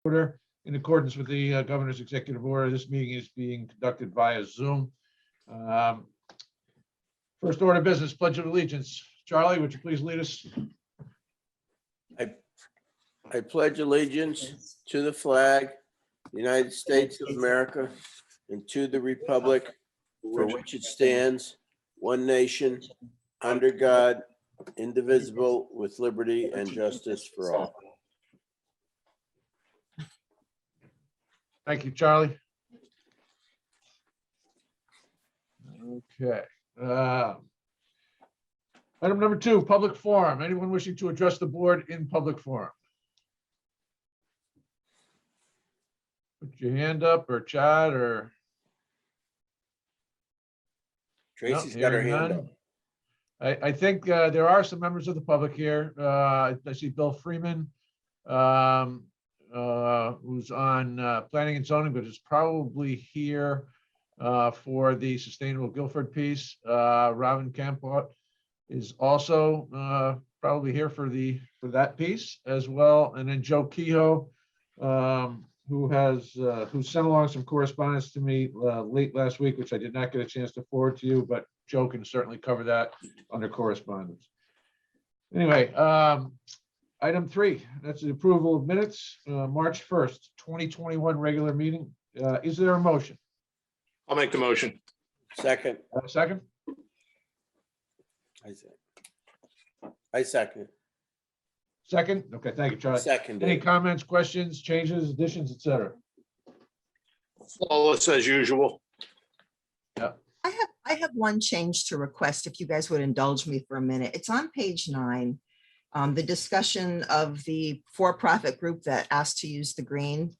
order. In accordance with the governor's executive order, this meeting is being conducted via Zoom. First order of business, Pledge of Allegiance. Charlie, would you please lead us? I pledge allegiance to the flag, United States of America, and to the republic for which it stands, one nation, under God, indivisible, with liberty and justice for all. Thank you, Charlie. Okay. Item number 2, public forum. Anyone wishing to address the board in public forum? Put your hand up or chat or. Tracy's No, got her hearing hand none. up. I think there are some members of the public here. I see Bill Freeman, who's on planning and zoning, but is probably here for the Sustainable Guilford piece. Robin Campbell is also probably here for that piece as well. And then Joe Kehoe, who sent along some correspondence to me late last week, which I did not get a chance to forward to you, but Joe can certainly cover that under correspondence. Anyway, item 3, that's the approval of minutes, March 1st, 2021 regular meeting. Is there a motion? I'll make the motion. Second. Second? I second. Second? Okay, thank you, Charlie. Second. Any comments, questions, changes, additions, etc.? Flawless as usual. I have one change to request, if you guys would indulge me for a minute. It's on page 9, the discussion of the for-profit group that asked to use the green.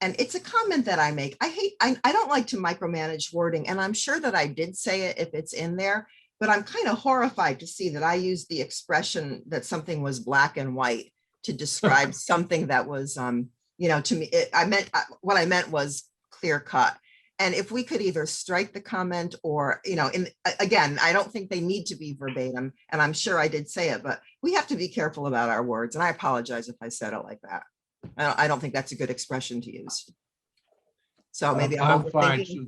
And it's a comment that I make. I don't like to micromanage wording, and I'm sure that I did say it if it's in there, but I'm kind of horrified to see that I used the expression that something was black and white to describe something that was, to me, what I meant was clear cut. And if we could either strike the comment or, again, I don't think they need to be verbatim, and I'm sure I did say it, but we have to be careful about our words. And I apologize if I said it like that. I don't think that's a good expression to use. So maybe I'm fine. So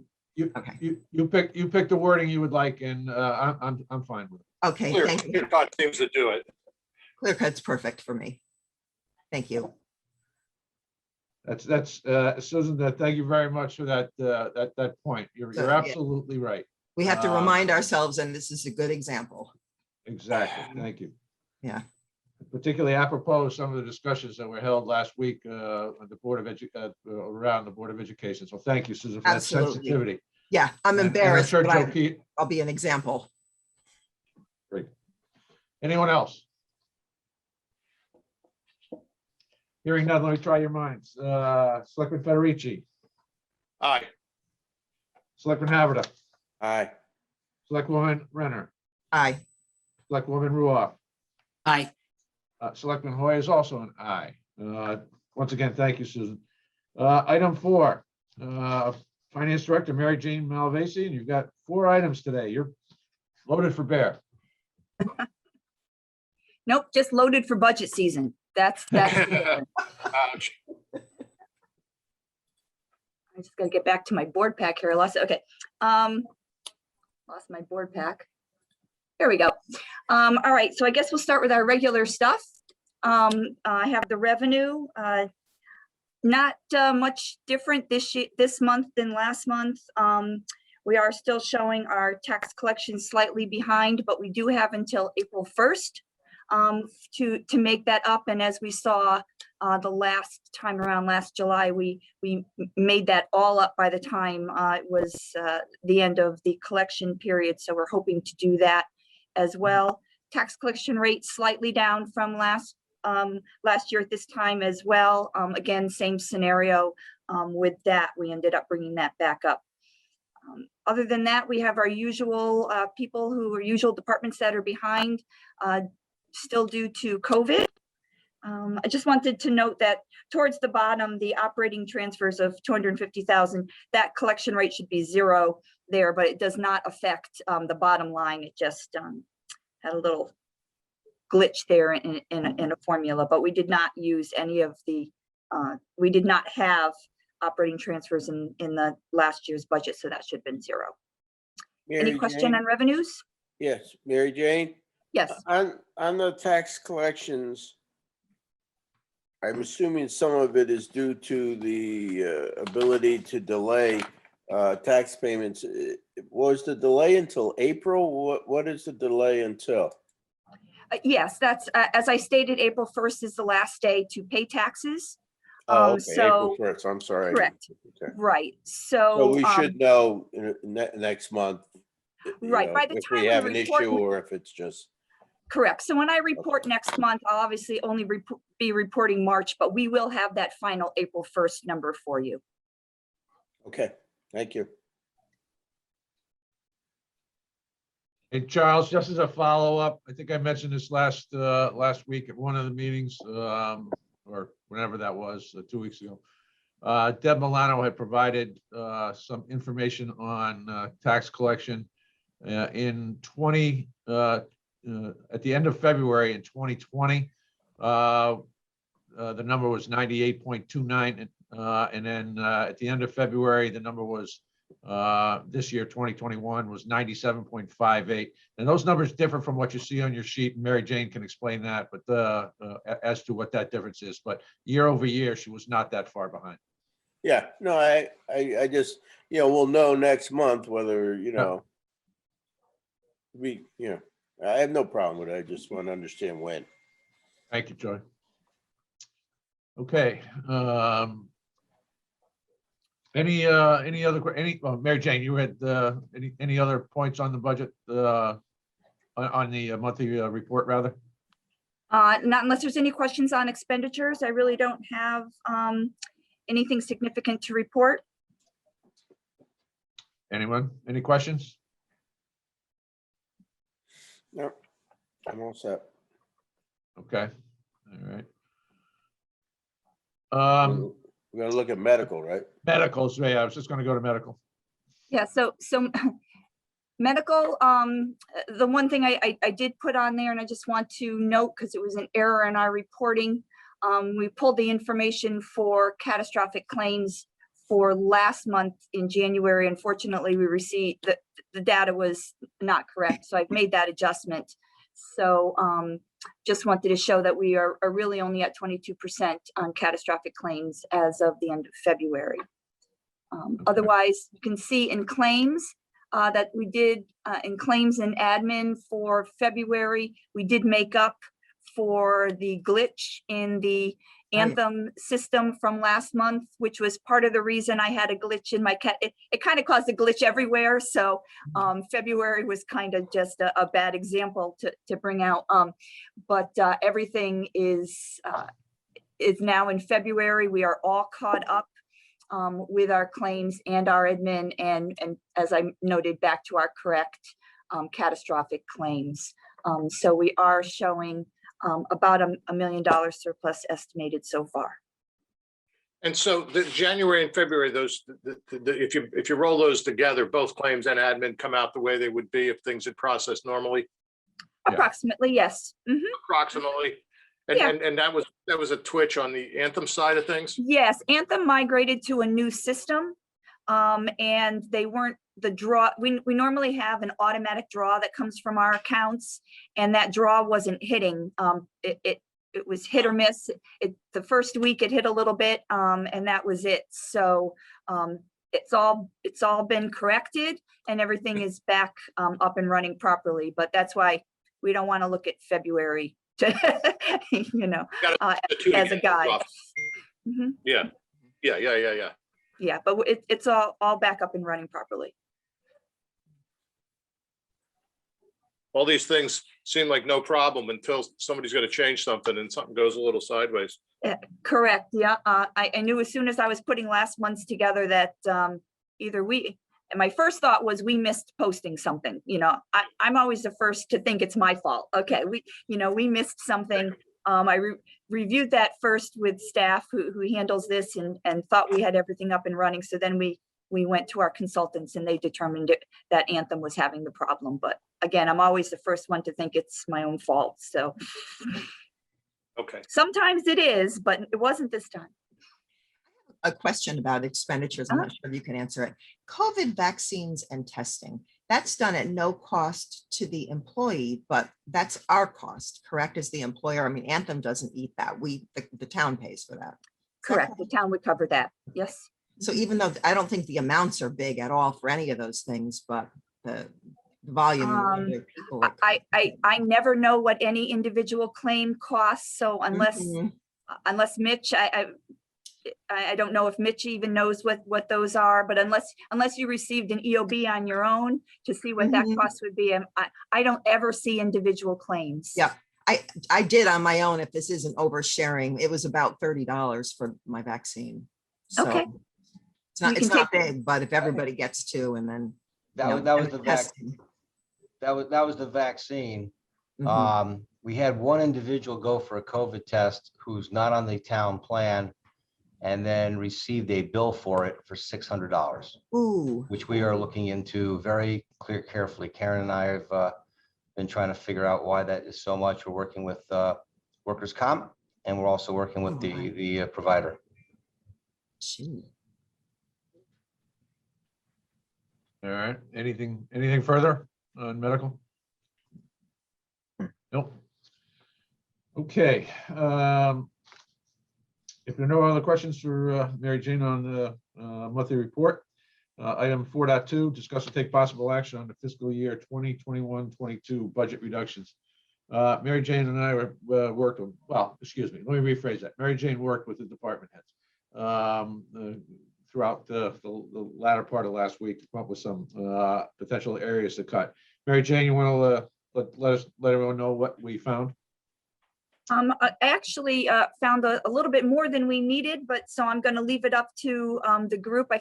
Okay. you pick the wording you would like, and I'm fine with it. Okay, Clear thank you. cut seems to do it. Clear cut's perfect for me. Thank you. That's Susan. Thank you very much for that point. You're So, yeah. absolutely right. We have to remind ourselves, and this is a good example. Exactly. Thank you. Yeah. Particularly apropos of some of the discussions that were held last week at the around the Board of Education. So thank you, Susan, for Absolutely. that sensitivity. Yeah, I'm And I'm embarrassed, sure but Joe Keith. I'll be an example. Great. Anyone else? Hearing none, let me try your minds. Selectman Federici, Aye. Selectman Haverda, Aye. Selectwoman Renner, Aye. Selectwoman Ruoff. Aye. Selectman Hoy is also an aye. Once again, thank you, Susan. Item 4, Finance Director Mary Jane Malvasi, and you've got 4 items today. You're loaded for bear. Nope, just loaded for budget season. That's. Ouch. I just gotta get back to my board pack here. I lost it. Okay. Lost my board pack. There we go. All right, so I guess we'll start with our regular stuff. I have the revenue, not much different this month than last month. We are still showing our tax collection slightly behind, but we do have until April 1st to make that up. And as we saw the last time around last July, we made that all up by the time it was the end of the collection period. So we're hoping to do that as well. Tax collection rate slightly down from last year at this time as well. Again, same scenario with that. We ended up bringing that back up. Other than that, we have our usual usual departments that are behind still due to COVID. I just wanted to note that towards the bottom, the operating transfers of 250,000, that collection rate should be 0 there, but it does not affect the bottom line. It just had a little glitch there in a formula, but we did not use any of the we did not have operating transfers in the last year's budget, so that should have been 0. Any Mary question Jane? on revenues? Yes, Mary Jane? Yes. On the tax collections, I'm assuming some of it is due to the ability to delay tax payments. Was the delay until April? What is the delay until? Yes, that's, as I stated, April 1st is the last day to pay taxes. Oh, okay, April So, 1st, I'm sorry. correct. Okay. Right, So so. we should know next month. you Right, know, by the if time we we have an report- issue or if it's just, Correct. So when I report next month, I'll obviously only be reporting March, but we will have that final April 1st number for you. okay, thank you. Hey, Charles, just as a follow-up, I think I mentioned this last week at one of the meetings, or whenever that was, 2 weeks ago. Deb Milano had provided some information on tax collection in at the end of February in 2020. The number was 98.29, and then at the end of February, the number was this year, 2021, was 97.58. And those numbers differ from what you see on your sheet. And Mary Jane can explain that, but as to what that difference is. But year over year, she was not that far behind. Yeah, no, I just, we'll know next month whether, I have no problem with it. I just want to understand when. Thank you, Joy. Okay. Any other, Mary Jane, you had any other points on the budget, on the monthly report, rather? Not unless there's any questions on expenditures. I really don't have anything significant to report. Anyone? Any questions? No, I'm all set. Okay. All right. We're gonna look at medical, right? Medicals, yeah, I was just gonna go to medical. Yeah, so medical, the one thing I did put on there, and I just want to note, because it was an error in our reporting, we pulled the information for catastrophic claims for last month in January. Unfortunately, we received the data was not correct, so I've made that adjustment. So just wanted to show that we are really only at 22% on catastrophic claims as of the end of February. Otherwise, you can see in claims that we did in claims and admin for February, we did make up for the glitch in the Anthem system from last month, which was part of the reason I had a glitch in my it kind of caused a glitch everywhere. So February was kind of just a bad example to bring out. But everything is now in February. We are all caught up with our claims and our admin, and as I noted, back to our correct catastrophic claims. So we are showing about $1 million surplus estimated so far. And so the January and February, those, if you roll those together, both claims and admin come out the way they would be if things had processed normally, Yeah. Approximately, yes. Mhm. approximately. And, Yeah. and that was a twitch on the Anthem side of things. Yes, Anthem migrated to a new system, and they weren't the draw. We normally have an automatic draw that comes from our accounts, and that draw wasn't hitting. It was hit or miss. The first week it hit a little bit, and that was it. So it's all been corrected, and everything is back up and running properly. But that's why we don't want to look at February to, as a guide. Mhm. Yeah. Yeah, but it's all back up and running properly. All these things seem like no problem until somebody's going to change something and something goes a little sideways. Correct. Yeah. I knew as soon as I was putting last month's together that either and my first thought was we missed posting something. I'm always the first to think it's my fault. Okay, we missed something. I reviewed that first with staff who handles this and thought we had everything up and running. So then we went to our consultants and they determined that Anthem was having the problem. But again, I'm always the first one to think it's my own fault. So Okay. sometimes it is, but it wasn't this time. a question about expenditures. I'm not sure if you can answer it. COVID vaccines and testing, that's done at no cost to the employee, but that's our cost, correct? As the employer, I mean, Anthem doesn't eat that. The town pays for that. Correct. The town would cover that. Yes. So even though I don't think the amounts are big at all for any of those things, but the volume of the people. I never know what any individual claim costs. So unless Mhm. Mitch, I don't know if Mitch even knows what those are, but unless you received an EOB on your own to see what that Mhm. cost would be, I don't ever see individual claims. Yeah, I did on my own. If this isn't oversharing, it was about $30 for my vaccine. So Okay. it's not big, but if everybody gets two and then. That was the testing. that was the vaccine. Mhm. We had one individual go for a COVID test who's not on the town plan and then received a bill for it for $600, Ooh, which we are looking into very carefully. Karen and I have been trying to figure out why that is so much. We're working with workers' comp, and we're also working with the provider. shoot. All right, anything further on medical? Nope. Okay. If there are no other questions for Mary Jane on the monthly report, item 4.2, discuss and take possible action on the fiscal year 2021-22 budget reductions. Mary Jane and I worked on, well, excuse me, let me rephrase that. Mary Jane worked with the department heads throughout the latter part of last week to come up with some potential areas to cut. Mary Jane, you want to let everyone know what we found? I actually found a little bit more than we needed, but so I'm going to leave it up to the group. I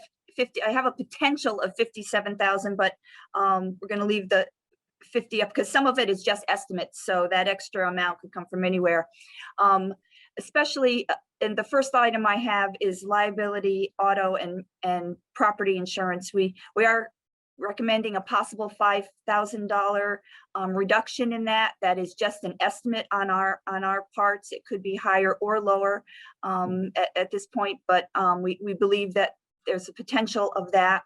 have a potential of 57,000, but we're going to leave the 50 up because some of it is just estimates. So that extra amount could come from anywhere. Especially in the first item I have is liability, auto, and property insurance. We are recommending a possible $5,000 reduction in that. That is just an estimate on our parts. It could be higher or lower at this point, but we believe that there's a potential of that.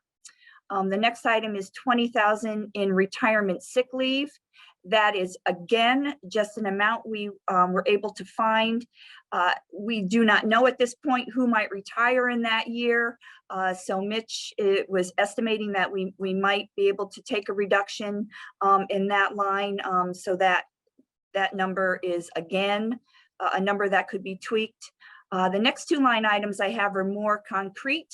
The next item is 20,000 in retirement sick leave. That is, again, just an amount we were able to find. We do not know at this point who might retire in that year. So Mitch was estimating that we might be able to take a reduction in that line. So that number is, again, a number that could be tweaked. The next two line items I have are more concrete.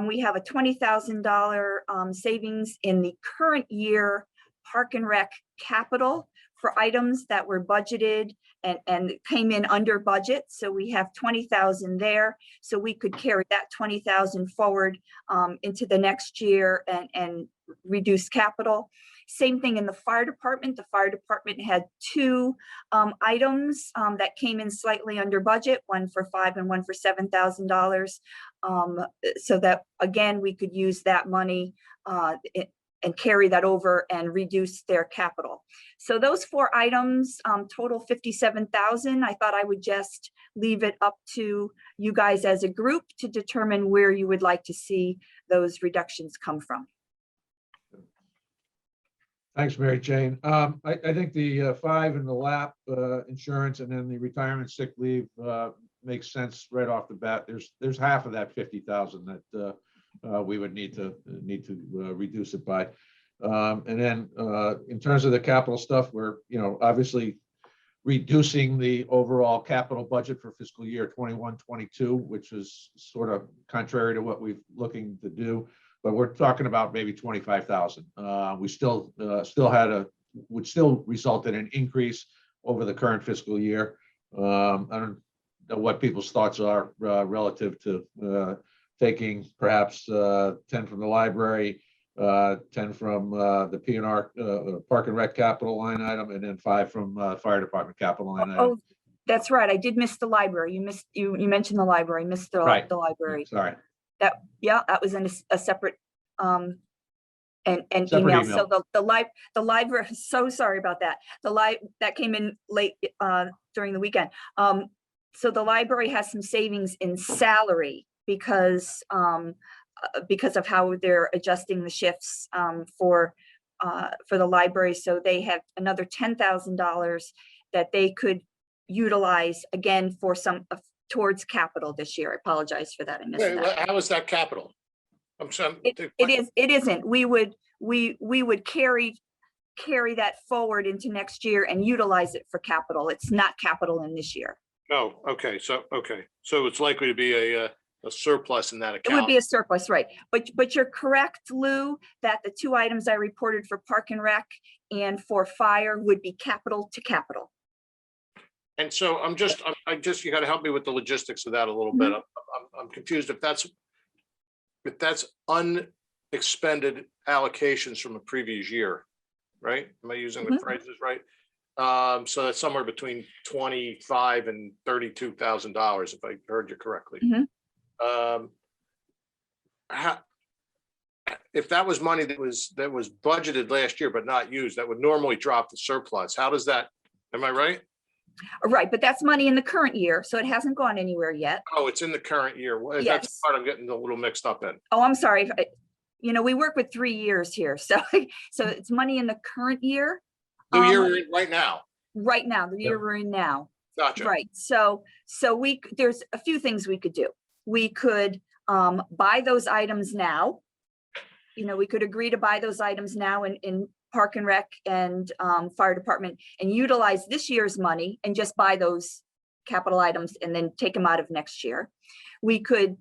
We have a $20,000 savings in the current year Park and Rec capital for items that were budgeted and came in under budget. So we have 20,000 there. So we could carry that 20,000 forward into the next year and reduce capital. Same thing in the fire department. The fire department had two items that came in slightly under budget, one for $5,000 and one for $7,000. So that, again, we could use that money and carry that over and reduce their capital. So those four items total 57,000. I thought I would just leave it up to you guys as a group to determine where you would like to see those reductions come from. Thanks, Mary Jane. I think the 5 and the LAP insurance and then the retirement sick leave makes sense right off the bat. There's half of that 50,000 that we would need to reduce it by. And then in terms of the capital stuff, we're obviously reducing the overall capital budget for fiscal year 21-22, which is sort of contrary to what we're looking to do. But we're talking about maybe 25,000. We still would still result in an increase over the current fiscal year. I don't know what people's thoughts are relative to taking perhaps 10 from the library, 10 from the P&R Park and Rec capital line item, and then 5 from fire department capital line item. Oh, that's right. I did miss the library. You mentioned the library. Missed the library. Sorry. That was in a separate and Separate email. email. So the library. So sorry about that. That came in late during the weekend. So the library has some savings in salary because of how they're adjusting the shifts for the library. So they have another $10,000 that they could utilize again for some towards capital this year. I apologize for that. I missed Wait, that. how is that capital? I'm sorry. It isn't. We would carry that forward into next year and utilize it for capital. It's not capital in this year. Oh, okay, so it's likely to be a surplus in that It would account. be a surplus, right? But you're correct, Lou, that the two items I reported for Park and Rec and for fire would be capital to capital. And so I just, you gotta help me with the logistics of that a little bit. I'm confused if that's unexpended allocations from the previous year, right? Am I using the Mhm. phrases right? So that's somewhere between $25,000 and $32,000, if I heard you correctly. Mhm. If that was money that was budgeted last year but not used, that would normally drop the surplus. How does that, am I right? Right, but that's money in the current year, so it hasn't gone anywhere yet. Oh, it's in the current year. Well, that's Yes. the part I'm getting a little mixed up in. Oh, I'm sorry. We work with 3 years here, so it's money in the current year. The year we're in right now. Right now, the year we're in now. Gotcha. Right, so there's a few things we could do. We could buy those items now. We could agree to buy those items now in Park and Rec and Fire Department and utilize this year's money and just buy those capital items and then take them out of next year. We could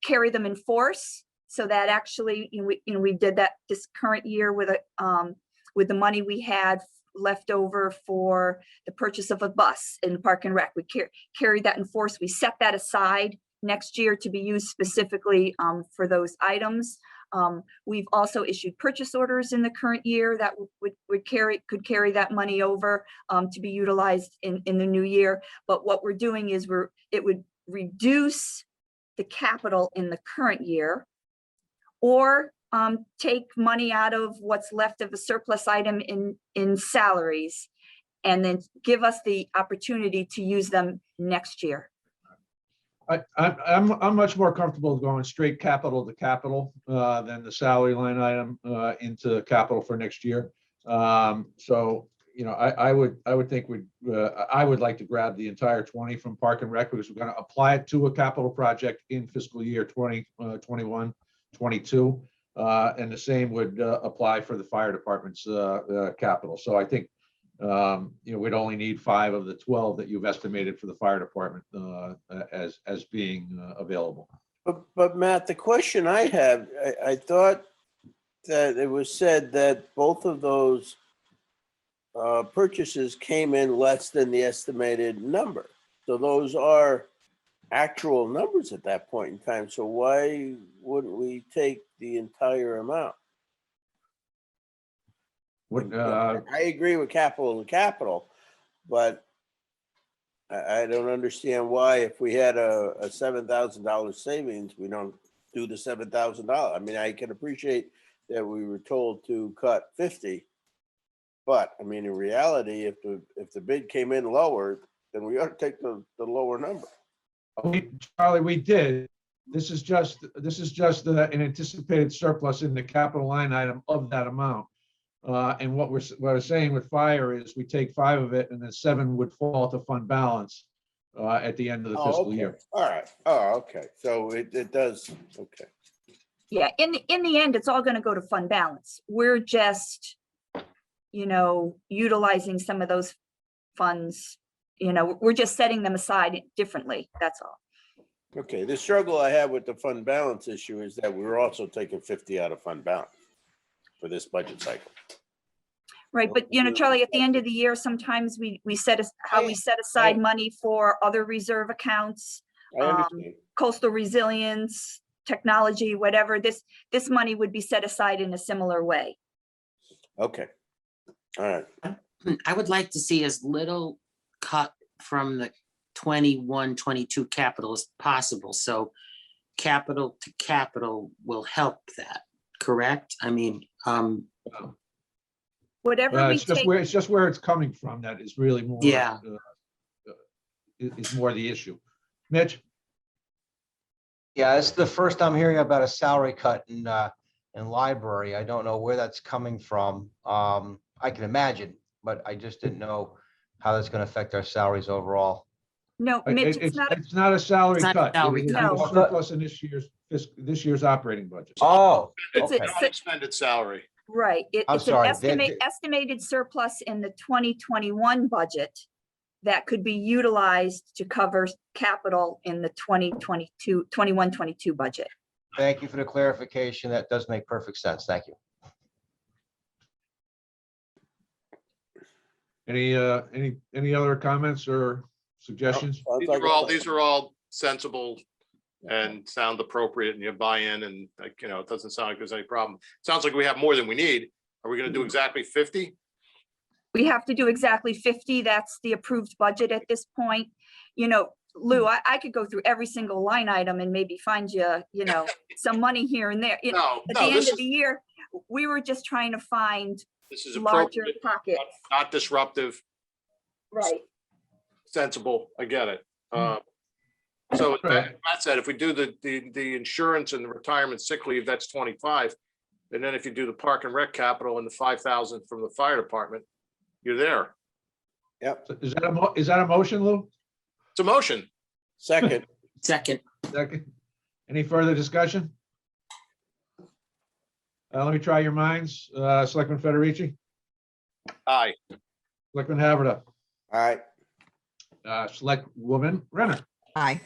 carry them in force so that actually, we did that this current year with the money we had left over for the purchase of a bus in Park and Rec. We carry that in force. We set that aside next year to be used specifically for those items. We've also issued purchase orders in the current year that could carry that money over to be utilized in the new year. But what we're doing is it would reduce the capital in the current year, or take money out of what's left of a surplus item in salaries, and then give us the opportunity to use them next year. I'm much more comfortable going straight capital to capital than the salary line item into capital for next year. So, I would think I would like to grab the entire 20 from Park and Rec, because we're going to apply it to a capital project in fiscal year 2021, 22. And the same would apply for the fire department's capital. So I think we'd only need 5 of the 12 that you've estimated for the fire department as being available. But Matt, the question I have, I thought that it was said that both of those purchases came in less than the estimated number. So those are actual numbers at that point in time. So why wouldn't we take the entire amount? I agree with capital to capital, but I don't understand why, if we had a $7,000 savings, we don't do the $7,000. I mean, I can appreciate that we were told to cut 50, but I mean, in reality, if the bid came in lower, then we ought to take the lower number. Charlie, we did. This is just an anticipated surplus in the capital line item of that amount. And what we're saying with fire is we take 5 of it, and then 7 would fall to fund balance at the end of the fiscal year. All right. Oh, okay. So it does. Okay. Yeah, in the end, it's all going to go to fund balance. We're just, utilizing some of those funds. We're just setting them aside differently. That's all. Okay. The struggle I have with the fund balance issue is that we're also taking 50 out of fund balance for this budget cycle. Right, but Charlie, at the end of the year, sometimes we set aside money for other reserve accounts, I understand. coastal resilience, technology, whatever. This money would be set aside in a similar way. Okay. All right. I would like to see as little cut from the 21, 22 capital as possible. So capital to capital will help that, correct? I mean, Whatever we It's take, just where it's coming from that is really more. Yeah. Is more the issue. Mitch? Yeah, it's the first I'm hearing about a salary cut in library. I don't know where that's coming from. I can imagine, but I just didn't know how that's going to affect our salaries overall. No, Mitch, it's not, It's not a salary It's not a cut. salary It cut. will be a surplus in this year's operating budget. Oh, It's a- okay. Unexpended salary. right. I'm It's an sorry, estimated surplus in the 2021 budget that could be utilized to cover capital in the 21-22 budget. Thank you for the clarification. That does make perfect sense. Thank you. Any other comments or suggestions? These are all sensible and sound appropriate, and you buy in, and like, it doesn't sound like there's any problem. Sounds like we have more than we need. Are we gonna do exactly 50? We have to do exactly 50. That's the approved budget at this point. Lou, I could go through every single line item and maybe find you, some money here and there. No, At the end of the year, we were just trying to find this is larger appropriate, pockets. not disruptive, Right. sensible. I get it. So with Right. that said, if we do the insurance and the retirement sick leave, that's 25. And then if you do the park and rec capital and the 5,000 from the fire department, you're there. Is that a motion, Lou? It's a motion. Second, Second, Second. Any further discussion? Let me try your minds. Selectman Federici, Aye. Selectman Haverda, all right, Selectwoman Renner, Aye.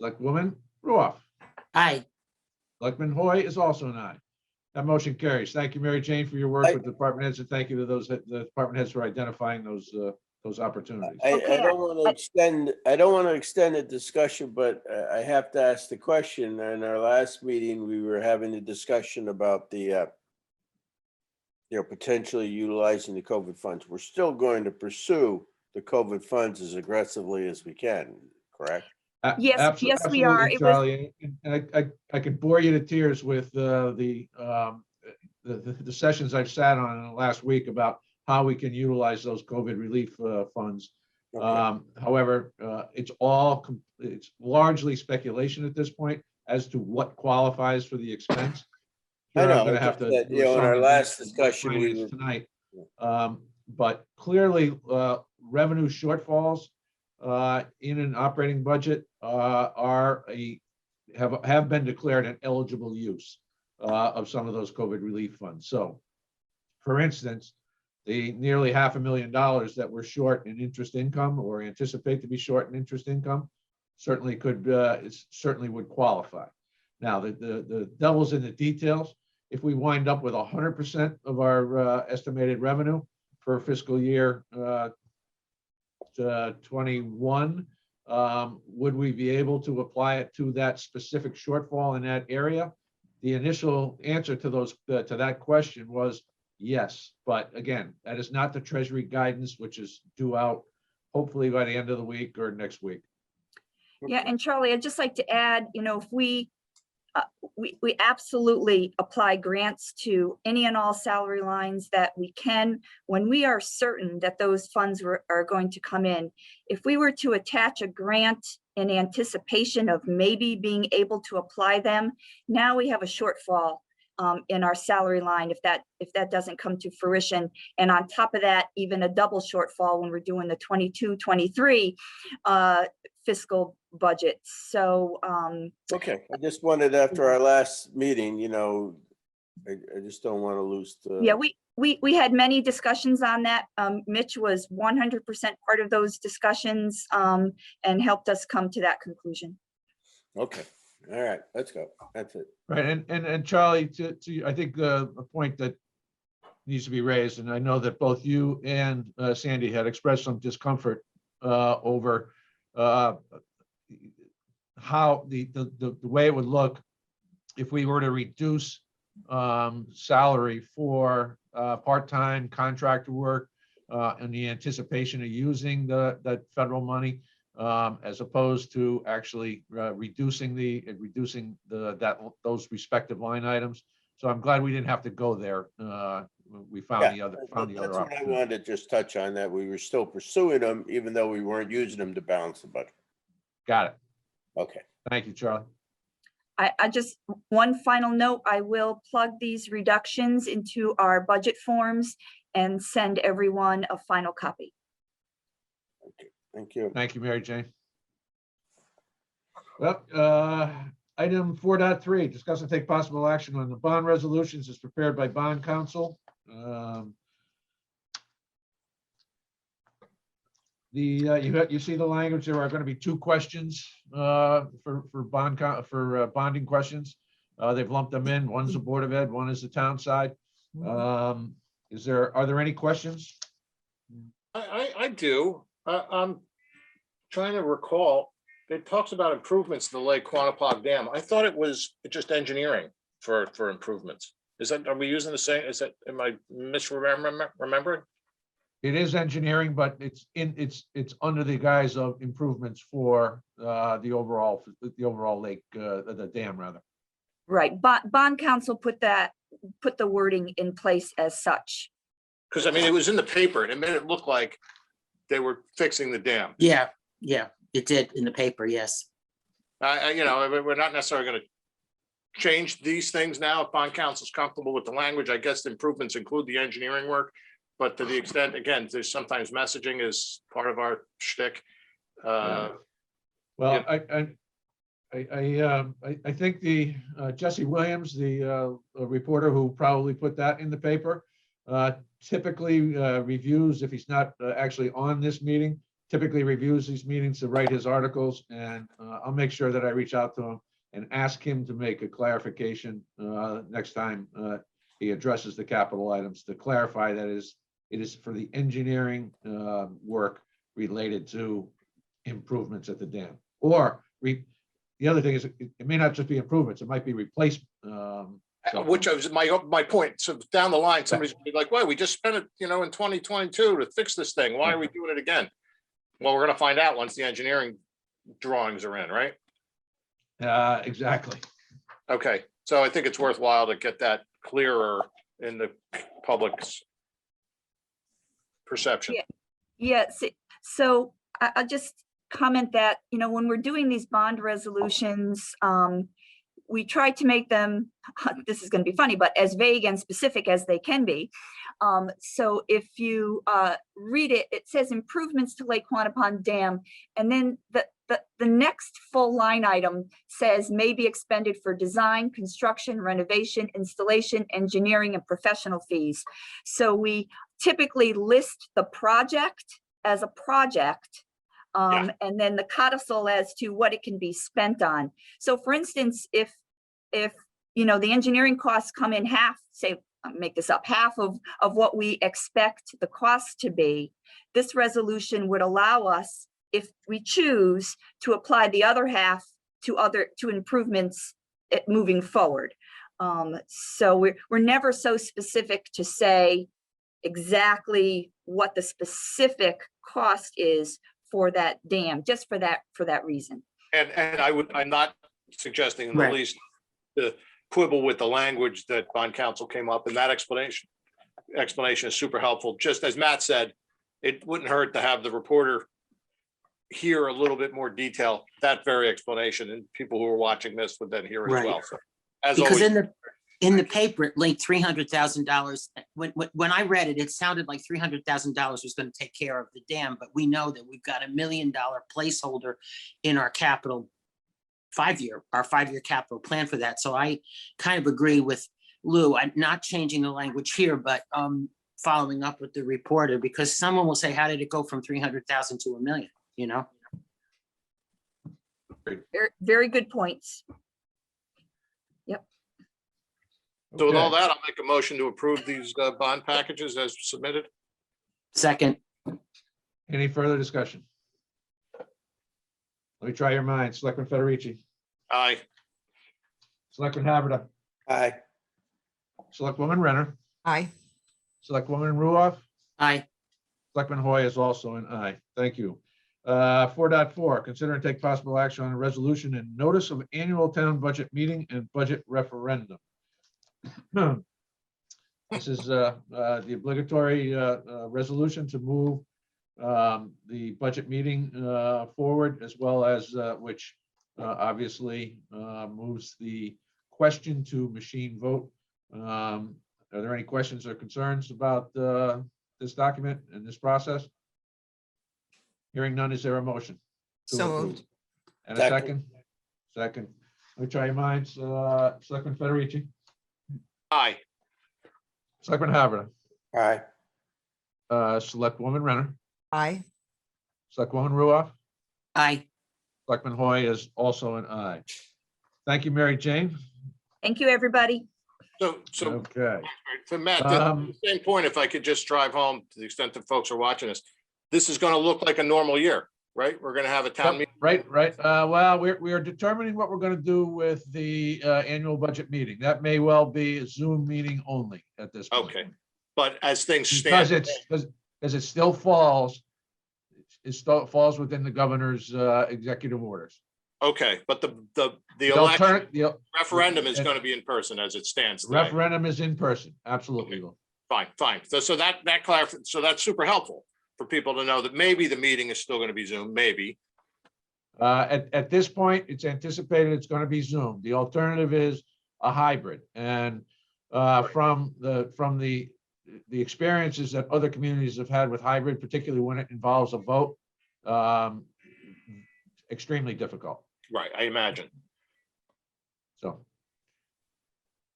Selectwoman Ruoff. aye. Selectman Hoy is also an aye. That motion carries. Thank you, Mary Jane, for your work with the department heads, and thank you to the department heads for identifying those opportunities. I Okay, don't want to extend the discussion, but I have to ask the question. In our last meeting, we were having a discussion about the potentially utilizing the COVID funds. We're still going to pursue the COVID funds as aggressively as we can, correct? Yes, we are. Absolutely, It was- Charlie. And I could bore you to tears with the sessions I've sat on in the last week about how we can utilize those COVID relief funds. Okay. However, it's largely speculation at this point as to what qualifies for the expense. I Here, I'm know, gonna it's have just to that, do in some our last advanced discussion, we finance were. tonight. But clearly, revenue shortfalls in an operating budget have been declared an eligible use of some of those COVID relief funds. So, for instance, the nearly $500,000 that we're short in interest income or anticipate to be short in interest income certainly would qualify. Now, the devil's in the details. If we wind up with 100% of our estimated revenue for fiscal year 21, would we be able to apply it to that specific shortfall in that area? The initial answer to that question was yes, but again, that is not the Treasury guidance, which is due out hopefully by the end of the week or next week. Yeah, and Charlie, I'd just like to add, if we absolutely apply grants to any and all salary lines that we can, when we are certain that those funds are going to come in. If we were to attach a grant in anticipation of maybe being able to apply them, now we have a shortfall in our salary line if that doesn't come to fruition. And on top of that, even a double shortfall when we're doing the 22-23 fiscal budget. So Okay, I just wanted, after our last meeting, I just don't want to lose the. yeah, we had many discussions on that. Mitch was 100% part of those discussions and helped us come to that conclusion. Okay, all right, let's go. That's it. Right, and Charlie, to I think a point that needs to be raised, and I know that both you and Sandy had expressed some discomfort over how the way it would look if we were to reduce salary for part-time contractor work in the anticipation of using that federal money, as opposed to actually reducing those respective line items. So I'm glad we didn't have to go there. We found the other That's what I opportunity. wanted to just touch on, that we were still pursuing them, even though we weren't using them to balance the budget. Got it. Okay. Thank you, Charlie. I just, one final note, I will plug these reductions into our budget forms and send everyone a final copy. Thank you. Thank you, Mary Jane. Well, item 4.3, discuss and take possible action on the bond resolutions as prepared by bond counsel. You see the language, there are going to be 2 questions for bonding questions. They've lumped them in. One's the Board of Ed, one is the town side. Are there any questions? I do. I'm trying to recall. It talks about improvements to the Lake Quantapug Dam. I thought it was just engineering for improvements. Are we using the same? Am I misremembering? It is engineering, but it's under the guise of improvements for the overall lake, the dam rather. Right, bond counsel put the wording in place as such. Because I mean, it was in the paper and it made it look like they were fixing the dam. Yeah, it did in the paper, yes. We're not necessarily going to change these things now. If bond counsel's comfortable with the language, I guess the improvements include the engineering work. But to the extent, again, there's sometimes messaging is part of our shtick. Well, Yeah. I think the Jesse Williams, the reporter who probably put that in the paper, typically reviews, if he's not actually on this meeting, typically reviews these meetings to write his articles, and I'll make sure that I reach out to him and ask him to make a clarification next time he addresses the capital items, to clarify that it is for the engineering work related to improvements at the dam. Or the other thing is, it may not just be improvements, it might be replacement. Which was my point. So down the line, somebody's gonna be like, "Why, we just spent it, in 2022 to fix this thing. Why are we doing it again?" Well, we're gonna find out once the engineering drawings are in, right? Exactly. Okay, so I think it's worthwhile to get that clearer in the public's perception. Yes, so I'll just comment that, when we're doing these bond resolutions, we try to make them, this is going to be funny, but as vague and specific as they can be. So if you read it, it says improvements to Lake Quantapug Dam, and then the next full line item says may be expended for design, construction, renovation, installation, engineering, and professional fees. So we typically list the project as a project, and then the codicil as to what it can be spent on. So for instance, if the engineering costs come in half, say, I'll make this up, half of what we expect the cost to be, this resolution would allow us, if we choose, to apply the other half to improvements moving forward. So we're never so specific to say exactly what the specific cost is for that dam, just for that reason. And I'm not suggesting in the Right. least to quibble with the language that bond counsel came up, and that explanation is super helpful. Just as Matt said, it wouldn't hurt to have the reporter hear a little bit more detail, that very explanation, and people who are watching this would then hear as Right. well. So, as Because always, in the paper, it linked $300,000. When I read it, it sounded like $300,000 was going to take care of the dam, but we know that we've got $1 million placeholder in our five-year capital plan for that. So I kind of agree with Lou. I'm not changing the language here, but following up with the reporter, because someone will say, how did it go from 300,000 to $1 million? Very, very good points. so with all Okay. that, I'll make a motion to approve these bond packages as submitted. Second, Any further discussion? Let me try your minds. Selectman Federici, Aye. Selectman Haberda, Aye. Selectwoman Renner, Aye. Selectwoman Ruoff, aye. Selectman Hoy is also an aye. Thank you. 4.4, consider and take possible action on a resolution and notice of annual town budget meeting and budget referendum. This is the obligatory resolution to move the budget meeting forward, as well as which obviously moves the question to machine vote. Are there any questions or concerns about this document and this process? Hearing none, is there a motion? to So approve? moved. And a Second. second? Second. Let me try your minds. Selectman Federici, Aye. Selectman Haber, Aye. Selectwoman Renner, Aye. Selectwoman Ruoff, Aye. Selectman Hoy is also an aye. Thank you, Mary Jane. Thank you, everybody. So Okay. for Matt, Um, the same point, if I could just drive home to the extent that folks are watching this is going to look like a normal year, right? We're going to have a town meeting. Right. Well, we are determining what we're going to do with the annual budget meeting. That may well be a Zoom meeting only at this point. Okay. But as things Because stand, because it still falls, it still falls within the governor's executive orders. okay, but the The election alternate, referendum is going to be in person as it stands the today. referendum is in person. Absolutely. Fine. So that so that's super helpful for people to know that maybe the meeting is still going to be Zoom, maybe. At this point, it's anticipated it's going to be Zoom. The alternative is a hybrid. And from the experiences that other communities have had with hybrid, particularly when it involves a vote, extremely difficult. Right, I imagine. So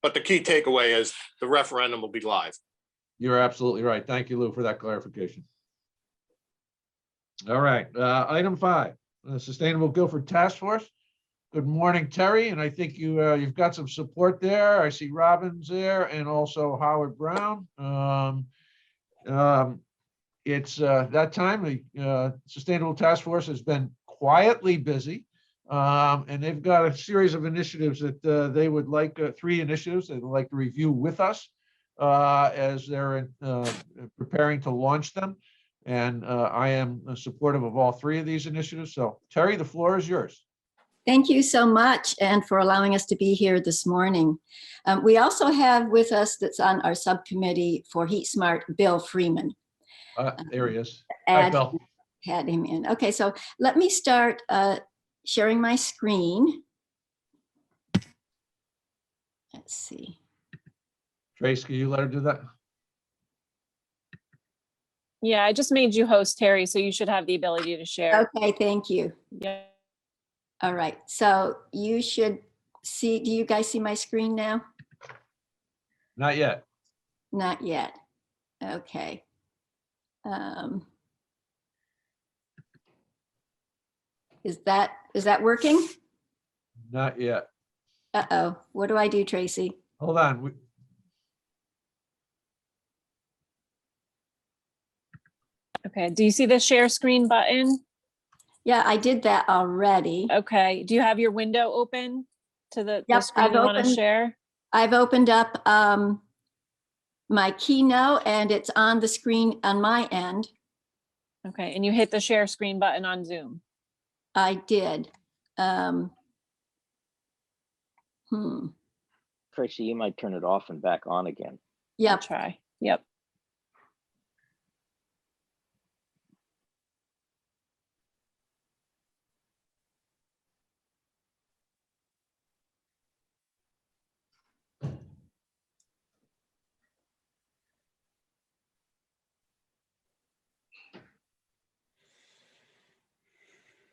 But the key takeaway is the referendum will be live. you're absolutely right. Thank you, Lou, for that clarification. All right, item 5, Sustainable Guilford Task Force. Good morning, Terry, and I think you've got some support there. I see Robbins there and also Howard Brown. It's that time, the Sustainable Task Force has been quietly busy. And they've got a series of initiatives that they would like, 3 initiatives they'd like to review with us as they're preparing to launch them. And I am supportive of all 3 of these initiatives. So Terry, the floor is yours. Thank you so much, and for allowing us to be here this morning. We also have with us, that's on our subcommittee for Heat Smart, Bill Freeman. There he is. Hi, Bill. Had him in. Okay, so let me start sharing my screen. Let's see. Trace, can you let her do that? Yeah, I just made you host, Terry, so you should have the ability to share. Okay, thank you. Yeah. All right, so you should see, do you guys see my screen now? Not yet. Not yet. Okay. Is that working? Not yet. Uh-oh, what do I do, Tracy? Hold on. Okay, do you see the share screen button? Yeah, I did that already. Okay, do you have your window open to the Yep, screen I've you want to opened- share? I've opened up my Keynote and it's on the screen on my end. Okay, and you hit the share screen button on Zoom. I did. Tracy, you might turn it off and back on again. I'll Yep, try. Yep.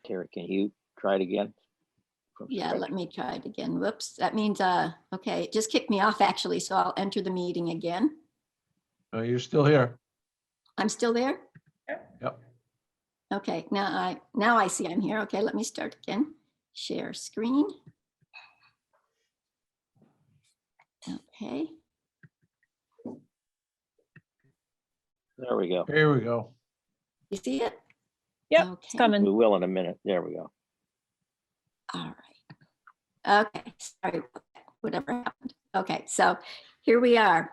Terry, can you try it again? From yeah, scratch? let me try it again. Whoops, that means, okay, it just kicked me off actually, so I'll enter the meeting again. You're still here. I'm still there? Yep. Okay, now I see I'm here. Okay, let me start again. Share screen. Okay, There we go. Here we go. you see it? Yep, it's Okay. coming. We will in a minute. There we go. All right. Okay, sorry about that, whatever happened. Okay, so here we are.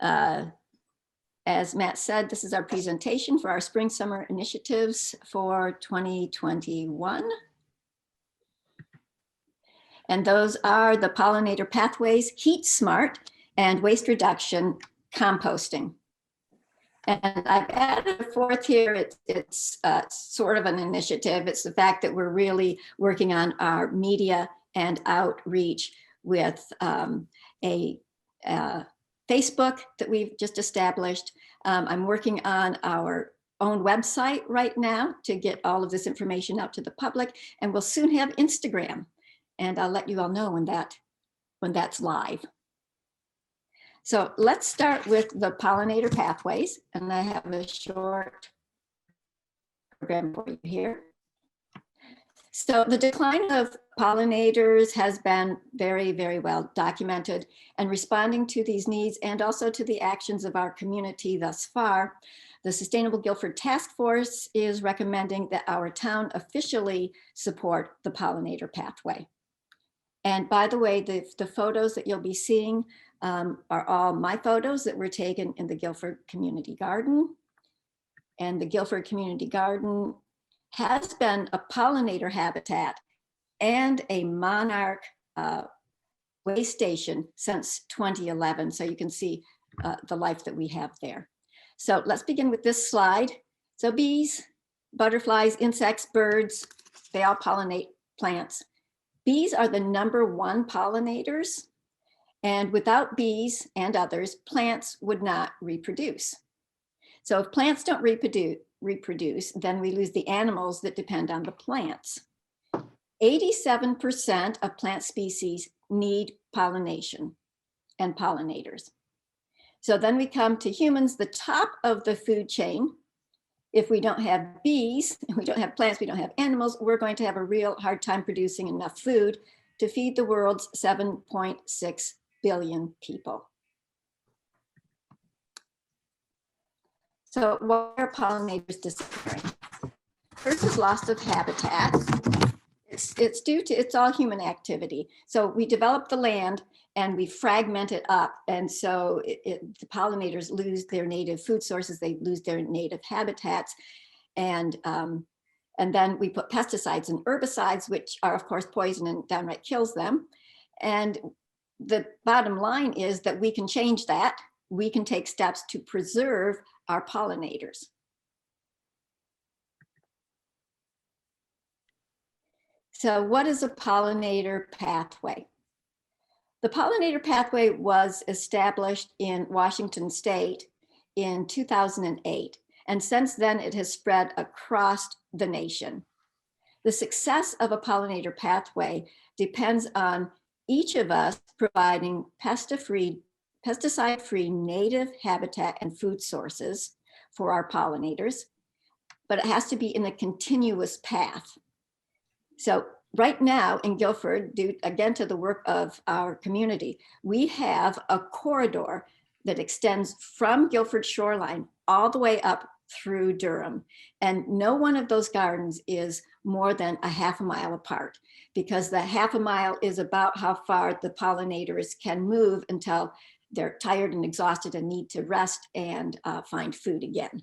As Matt said, this is our presentation for our spring summer initiatives for 2021. And those are the pollinator pathways, Heat Smart, and waste reduction, composting. And I've added a fourth here. It's sort of an initiative. It's the fact that we're really working on our media and outreach with a Facebook that we've just established. I'm working on our own website right now to get all of this information out to the public, and we'll soon have Instagram. And I'll let you all know when that's live. So let's start with the pollinator pathways, and I have a short program for you here. So the decline of pollinators has been very, very well documented, and responding to these needs and also to the actions of our community thus far, the Sustainable Guilford Task Force is recommending that our town officially support the pollinator pathway. And by the way, the photos that you'll be seeing are all my photos that were taken in the Guilford Community Garden. And the Guilford Community Garden has been a pollinator habitat and a monarch way station since 2011. So you can see the life that we have there. So let's begin with this slide. So bees, butterflies, insects, birds, they all pollinate plants. Bees are the #1 pollinators. And without bees and others, plants would not reproduce. So if plants don't reproduce, then we lose the animals that depend on the plants. 87% of plant species need pollination and pollinators. So then we come to humans, the top of the food chain. If we don't have bees, we don't have plants, we don't have animals, we're going to have a real hard time producing enough food to feed the world's 7.6 billion people. So why are pollinators disappearing? First is loss of habitat. It's due to, it's all human activity. So we develop the land and we fragment it up. And so the pollinators lose their native food sources, they lose their native habitats. And then we put pesticides and herbicides, which are of course poison and downright kills them. And the bottom line is that we can change that. We can take steps to preserve our pollinators. So what is a pollinator pathway? The pollinator pathway was established in Washington State in 2008. And since then it has spread across the nation. The success of a pollinator pathway depends on each of us providing pesticide-free native habitat and food sources for our pollinators, but it has to be in a continuous path. So right now in Guilford, due again to the work of our community, we have a corridor that extends from Guilford shoreline all the way up through Durham. And no one of those gardens is more than a half a mile apart, because the half a mile is about how far the pollinators can move until they're tired and exhausted and need to rest and find food again.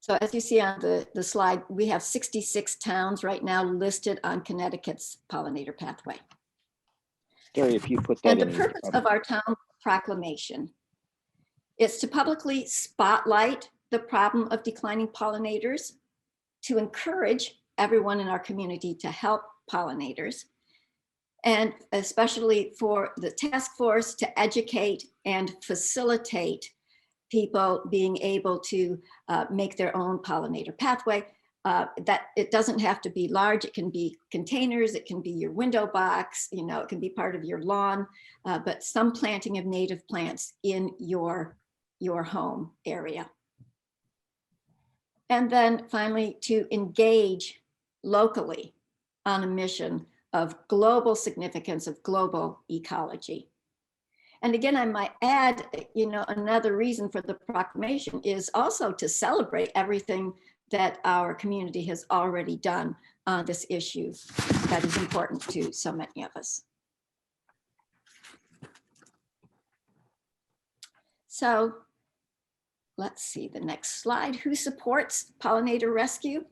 So as you see on the slide, we have 66 towns right now listed on Connecticut's pollinator pathway. Terry, if you put that And the in. purpose of our town proclamation is to publicly spotlight the problem of declining pollinators, to encourage everyone in our community to help pollinators, and especially for the task force to educate and facilitate people being able to make their own pollinator pathway. That it doesn't have to be large, it can be containers, it can be your window box, you know, it can be part of your lawn, but some planting of native plants in your home area. And then finally, to engage locally on a mission of global significance, of global ecology. And again, I might add, you know, another reason for the proclamation is also to celebrate everything that our community has already done on this issue that is important to so many of us. So let's see the next slide. Who supports pollinator rescue?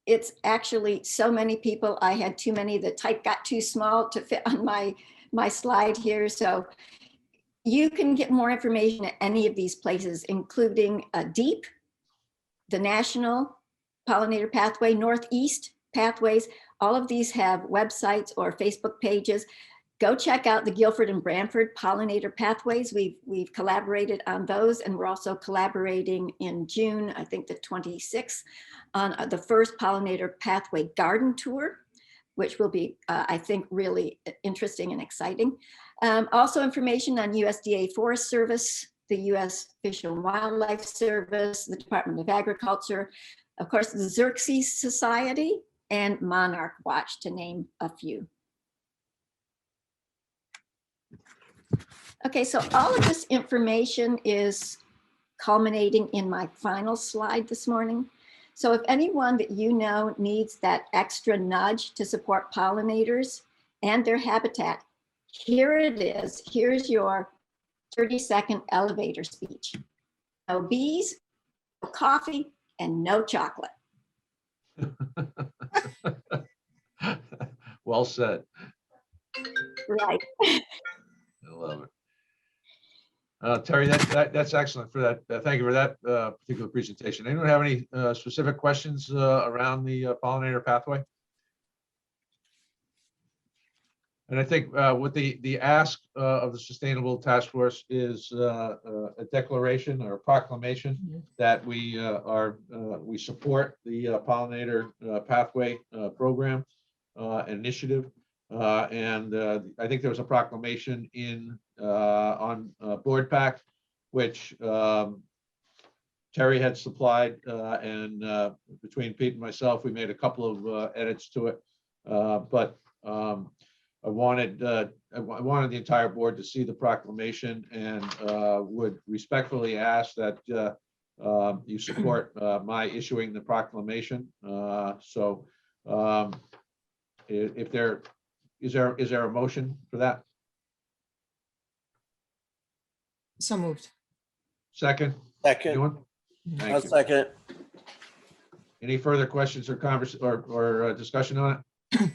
it's actually so many people. I had too many, the type got too small to fit on my slide here. So you can get more information at any of these places, including DEEP, the National Pollinator Pathway, Northeast Pathways. All of these have websites or Facebook pages. Go check out the Guilford and Branford Pollinator Pathways. We've collaborated on those, and we're also collaborating in June, I think the 26th, on the first Pollinator Pathway Garden Tour, which will be, I think, really interesting and exciting. Also information on USDA Forest Service, the U.S. Fish and Wildlife Service, the Department of Agriculture, of course, the Xerces Society, and Monarch Watch, to name a few. Okay, so all of this information is culminating in my final slide this morning. So if anyone that you know needs that extra nudge to support pollinators and their habitat, here it is. Here's your 30-second elevator speech. No bees, no coffee, and no chocolate. Well said. Right. I love it. Terry, that's excellent for that. Thank you for that particular presentation. Anyone have any specific questions around the pollinator pathway? And I think what the ask of the Sustainable Task Force is a declaration or a proclamation that we support the pollinator pathway program initiative. And I think there was a proclamation on board pack, which Terry had supplied, and between Pete and myself, we made a couple of edits to it. But I wanted the entire board to see the proclamation, and would respectfully ask that you support my issuing the proclamation. So if there is there a motion for that? So moved. Second? Second, Anyone? I'll Thank you. second it. Any further questions or or discussion on it?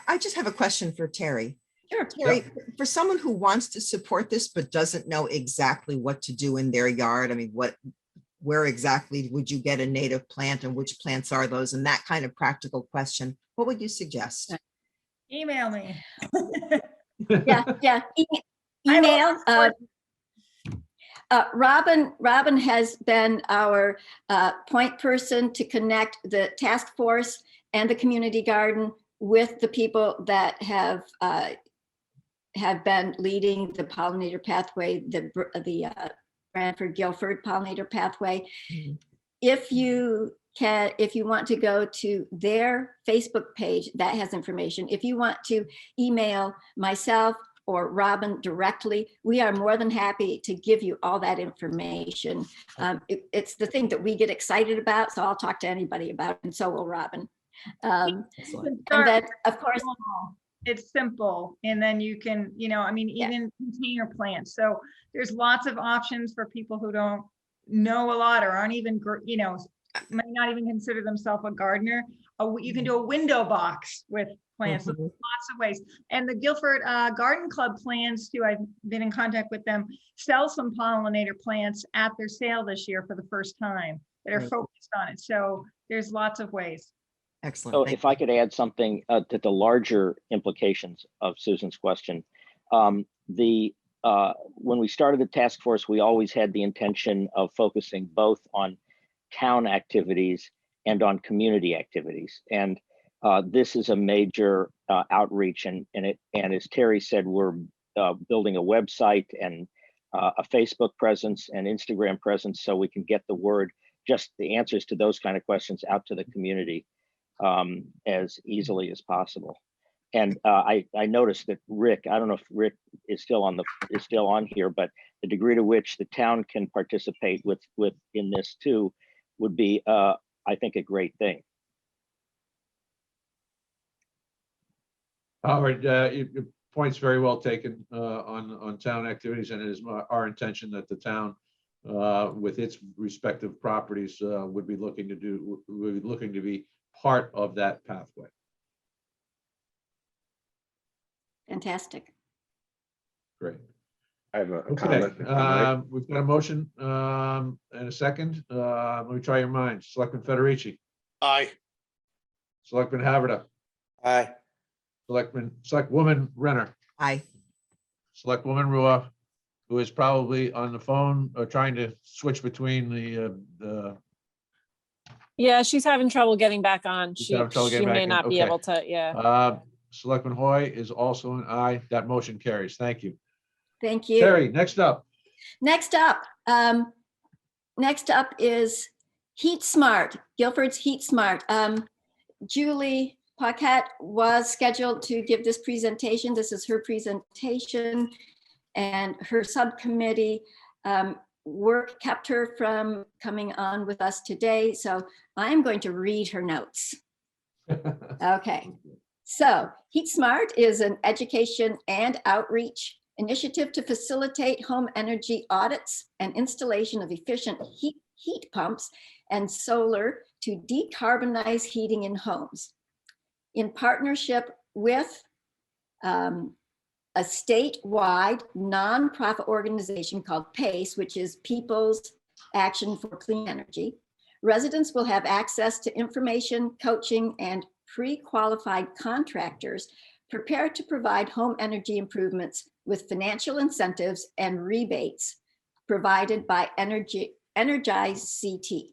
I just have a question for Terry. Sure. Terry, for someone who wants to support this but doesn't know exactly what to do in their yard, I mean, where exactly would you get a native plant and which plants are those, and that kind of practical question, what would you suggest? Email me. Yeah. Email. Robin has been our point person to connect the task force and the community garden with the people that have been leading the pollinator pathway, the Branford Guilford pollinator pathway. Mhm. If you want to go to their Facebook page, that has information. If you want to email myself or Robin directly, we are more than happy to give you all that information. It's the thing that we get excited about, so I'll talk to anybody about it, and so will Robin. And then, of course, It's simple, and then you can, even container plants. So there's lots of options for people who don't know a lot or aren't even, might not even consider themselves a gardener. You can do a window box with plants. Mhm. Lots of ways. And the Guilford Garden Club plans too, I've been in contact with them, sell some pollinator plants at their sale this year for the first time that are Right. focused on it. So there's lots of ways. Excellent. So Thank if I could add something to the larger implications of Susan's question, when we started the task force, we always had the intention of focusing both on town activities and on community activities. And this is a major outreach, and as Terry said, we're building a website and a Facebook presence and Instagram presence, so we can get the word, just the answers to those kind of questions, out to the community as easily as possible. And I noticed that Rick, I don't know if Rick is still on here, but the degree to which the town can participate with in this too would be, I think, a great thing. Howard, your point's very well taken on town activities, and it is our intention that the town with its respective properties, would be looking to be part of that pathway. Fantastic. Great. I have a Okay, comment. if I might. we've got a motion and a second. Let me try your minds. Selectman Federici, Aye. Selectman Haverda, Aye. Selectwoman Renner, Aye. Selectwoman Ruoff, who is probably on the phone or trying to switch between the Yeah, she's having trouble getting back on. She's She having trouble getting she may back in. not be Okay. able to, yeah. Selectman Hoy is also an aye. That motion carries. Thank you. Thank you. Terry, next up. Next up is Heat Smart, Guilford's Heat Smart. Julie Paquette was scheduled to give this presentation. This is her presentation, and her subcommittee work kept her from coming on with us today. So I'm going to read her notes. Okay. So Heat Smart is an education and outreach initiative to facilitate home energy audits and installation of efficient heat pumps and solar to decarbonize heating in homes. In partnership with a statewide nonprofit organization called PACE, which is People's Action for Clean Energy, residents will have access to information, coaching, and pre-qualified contractors prepared to provide home energy improvements with financial incentives and rebates provided by Energize CT.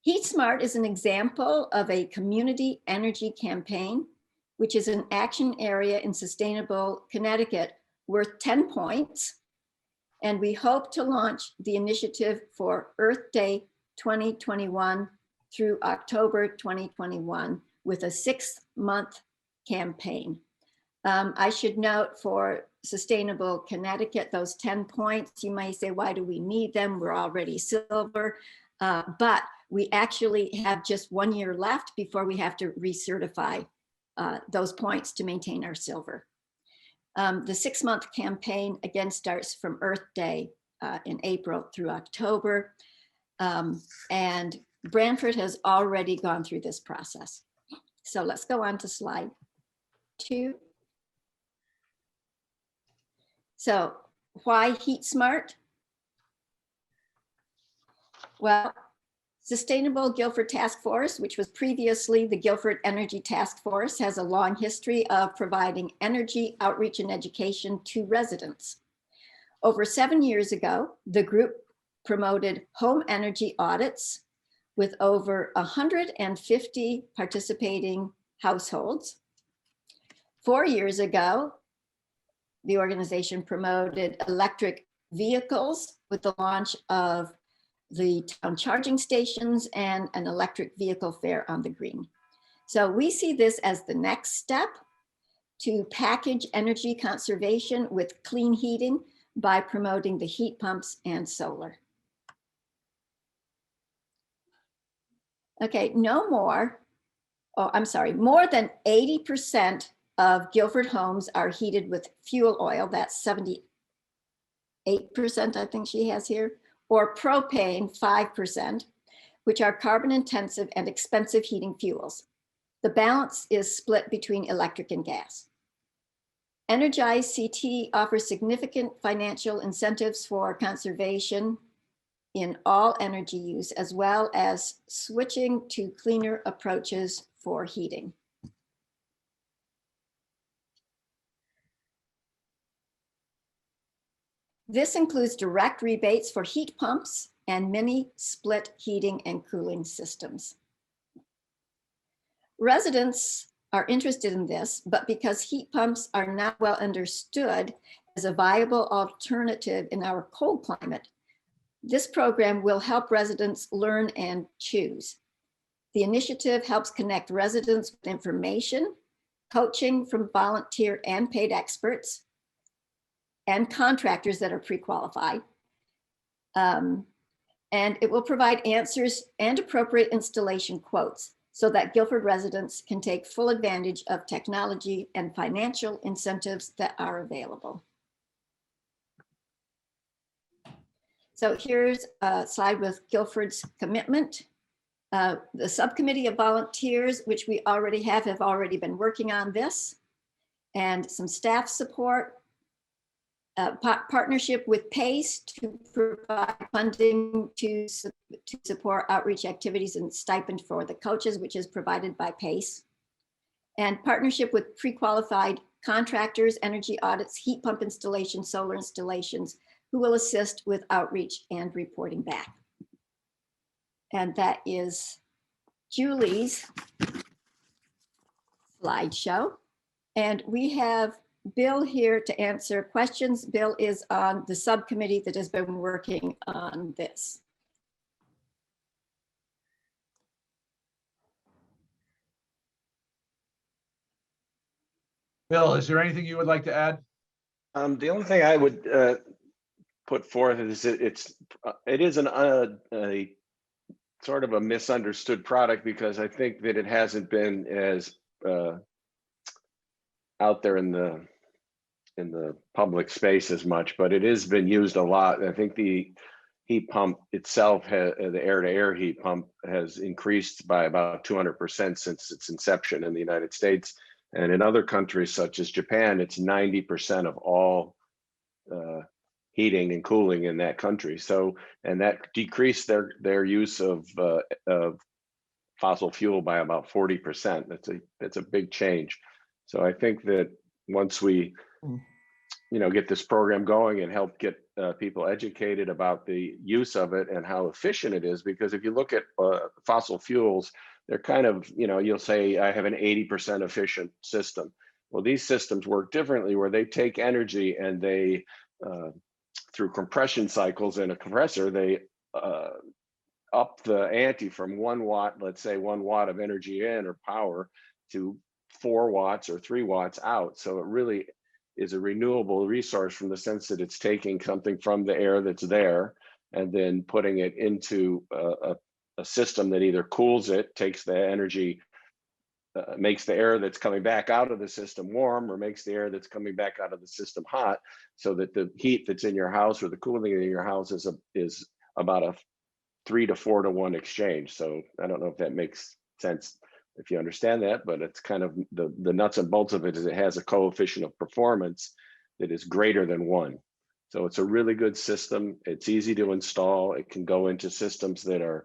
Heat Smart is an example of a community energy campaign, which is an action area in sustainable Connecticut worth 10 points. And we hope to launch the initiative for Earth Day 2021 through October 2021 with a 6-month campaign. I should note for Sustainable Connecticut, those 10 points, you may say, why do we need them? We're already silver, but we actually have just 1 year left before we have to recertify those points to maintain our silver. The 6-month campaign again starts from Earth Day in April through October. And Branford has already gone through this process. So let's go on to slide 2. So why Heat Smart? Well, Sustainable Guilford Task Force, which was previously the Guilford Energy Task Force, has a long history of providing energy outreach and education to residents. Over 7 years ago, the group promoted home energy audits with over 150 participating households. 4 years ago, the organization promoted electric vehicles with the launch of the town charging stations and an electric vehicle fare on the green. So we see this as the next step to package energy conservation with clean heating by promoting the heat pumps and solar. Okay, more than 80% of Guilford homes are heated with fuel oil. That's 78%, I think she has here, or propane, 5%, which are carbon intensive and expensive heating fuels. The balance is split between electric and gas. Energize CT offers significant financial incentives for conservation in all energy use, as well as switching to cleaner approaches for heating. This includes direct rebates for heat pumps and mini split heating and cooling systems. Residents are interested in this, but because heat pumps are not well understood as a viable alternative in our cold climate, this program will help residents learn and choose. The initiative helps connect residents with information, coaching from volunteer and paid experts, and contractors that are pre-qualified. And it will provide answers and appropriate installation quotes so that Guilford residents can take full advantage of technology and financial incentives that are available. So here's a slide with Guilford's commitment. The subcommittee of volunteers, which we already have already been working on this, and some staff support. Partnership with PACE to provide funding to support outreach activities and stipend for the coaches, which is provided by PACE. And partnership with pre-qualified contractors, energy audits, heat pump installations, solar installations, who will assist with outreach and reporting back. And that is Julie's slideshow. And we have Bill here to answer questions. Bill is on the subcommittee that has been working on this. Bill, is there anything you would like to add? The only thing I would put forth is that it is a sort of a misunderstood product, because I think that it hasn't been as out there in the public space as much, but it has been used a lot. I think the heat pump itself, the air-to-air heat pump, has increased by about 200% since its inception in the United States. And in other countries such as Japan, it's 90% of all heating and cooling in that country. So, and that decreased their use of fossil fuel by about 40%. That's a big change. So I think that once we, get this program going and help get people educated about the use of it and how efficient it is, because if you look at fossil fuels, they're kind of, you'll say, I have an 80% efficient system. Well, these systems work differently, where they take energy and they, through compression cycles in a compressor, they up the ante from 1 watt, let's say 1 watt of energy in or power, to 4 watts or 3 watts out. So it really is a renewable resource, from the sense that it's taking something from the air that's there and then putting it into a system that either cools it, takes the energy, makes the air that's coming back out of the system warm, or makes the air that's coming back out of the system hot, so that the heat that's in your house or the cooling in your house is about a 3 to 4 to 1 exchange. So I don't know if that makes sense, if you understand that, but it's kind of the nuts and bolts of it is it has a coefficient of performance that is greater than 1. So it's a really good system. It's easy to install. It can go into systems that are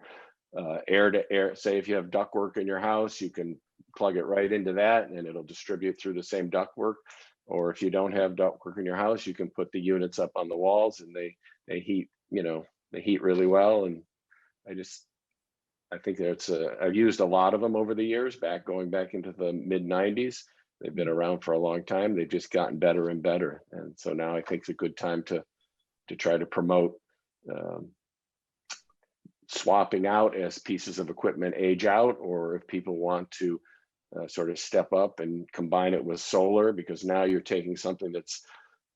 air to air. Say if you have ductwork in your house, you can plug it right into that and it'll distribute through the same ductwork. Or if you don't have ductwork in your house, you can put the units up on the walls and they heat, they heat really well. And I think I've used a lot of them over the years, going back into the mid 90s. They've been around for a long time. They've just gotten better and better. And so now I think it's a good time to try to promote swapping out as pieces of equipment age out, or if people want to sort of step up and combine it with solar, because now you're taking something that's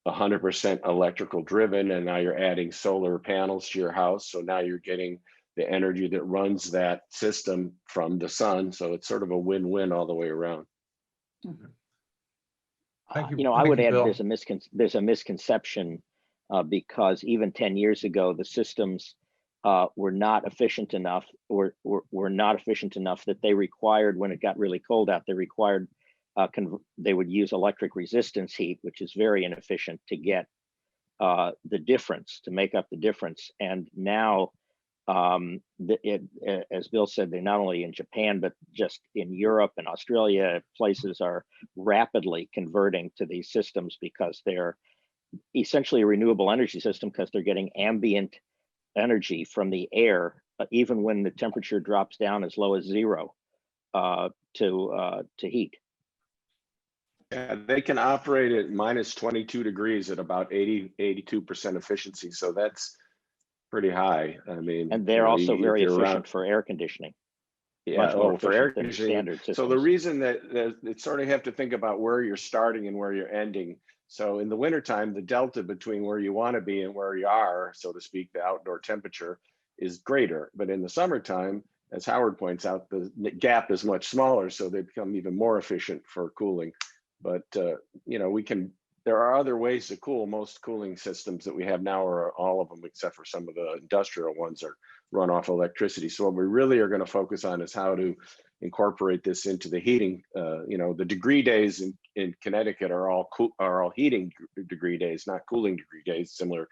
100% electrical driven and now you're adding solar panels to your house. So now you're getting the energy that runs that system from the sun. So it's sort of a win-win all the way around. Thank you. I would Thank you, add Bill. there's a misconception because even 10 years ago, the systems were not efficient enough, or were not efficient enough that they required, when it got really cold out, they would use electric resistance heat, which is very inefficient to get the difference, to make up the difference. And now, as Bill said, they're not only in Japan, but just in Europe and Australia, places are rapidly converting to these systems because they're essentially a renewable energy system, because they're getting ambient energy from the air, even when the temperature drops down as low as 0 to heat. Yeah, they can operate at minus 22 degrees at about 82% efficiency. So that's pretty high. I mean, And they're also very efficient for air conditioning. Yeah, for air conditioning. Standard systems. So the reason that it's sort of have to think about where you're starting and where you're ending. So in the wintertime, the delta between where you want to be and where you are, so to speak, the outdoor temperature is greater. But in the summertime, as Howard points out, the gap is much smaller, so they become even more efficient for cooling. But we can there are other ways to cool. Most cooling systems that we have now, or all of them, except for some of the industrial ones, are run off electricity. So what we really are going to focus on is how to incorporate this into the heating. The degree days in Connecticut are all heating degree days, not cooling degree days, similar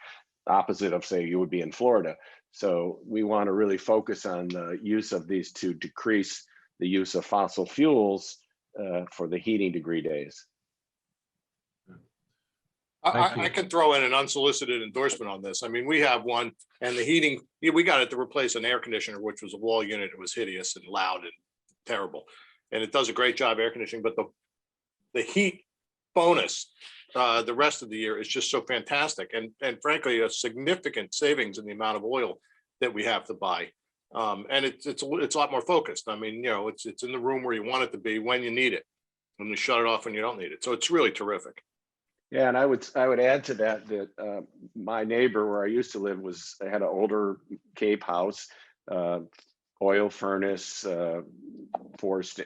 opposite of, say, you would be in Florida. So we want to really focus on the use of these to decrease the use of fossil fuels for the heating degree days. I can throw in an unsolicited endorsement on this. I mean, we have one, and the heating, we got it to replace an air conditioner, which was a wall unit. It was hideous and loud and terrible. And it does a great job air conditioning, but the heat bonus the rest of the year is just so fantastic. And frankly, a significant savings in the amount of oil that we have to buy. And it's a lot more focused. I mean, it's in the room where you want it to be when you need it, when you shut it off when you don't need it. So it's really terrific. Yeah, and I would add to that my neighbor where I used to live had an older Cape house, oil furnace, forced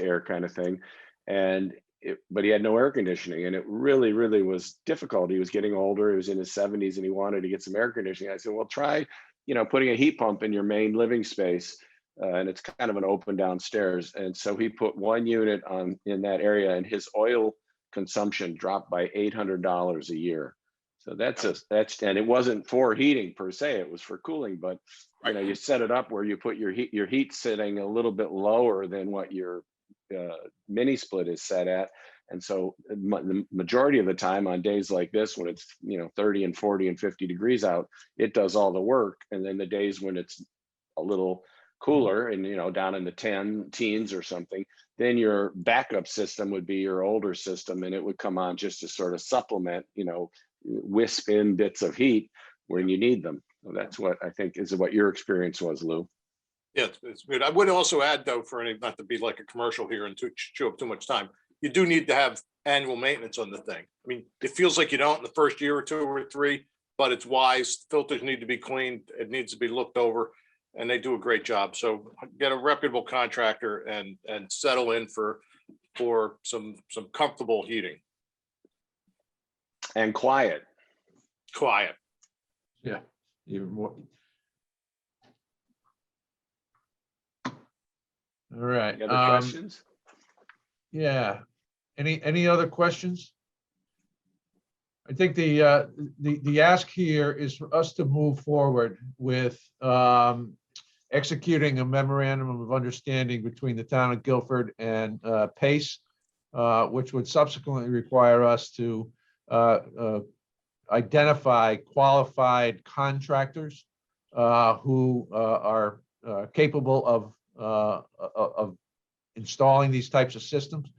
air kind of thing, but he had no air conditioning, and it really, really was difficult. He was getting older. He was in his 70s, and he wanted to get some air conditioning. I said, well, try putting a heat pump in your main living space, and it's kind of an open downstairs. And so he put one unit in that area, and his oil consumption dropped by $800 a year. So and it wasn't for heating per se, it was for cooling, but you set it up where you put your heat sitting a little bit lower than what your mini split is set at. And so the majority of the time on days like this, when it's 30 and 40 and 50 degrees out, it does all the work. And then the days when it's a little cooler and down in the teens or something, then your backup system would be your older system, and it would come on just to sort of supplement, wisp in bits of heat when you need them. So that's what I think is what your experience was, Lou. Yeah, it's good. I would also add, though, not to be like a commercial here and to chew up too much time, you do need to have annual maintenance on the thing. I mean, it feels like you don't in the first year or two or three, but it's wise. Filters need to be cleaned. It needs to be looked over, and they do a great job. So get a reputable contractor and settle in for some comfortable heating. And quiet. Yeah, even more. All right. Any other questions? Yeah. Any other questions? I think the ask here is for us to move forward with executing a memorandum of understanding between the town of Guilford and Pace, which would subsequently require us to identify qualified contractors who are capable of installing these types of systems.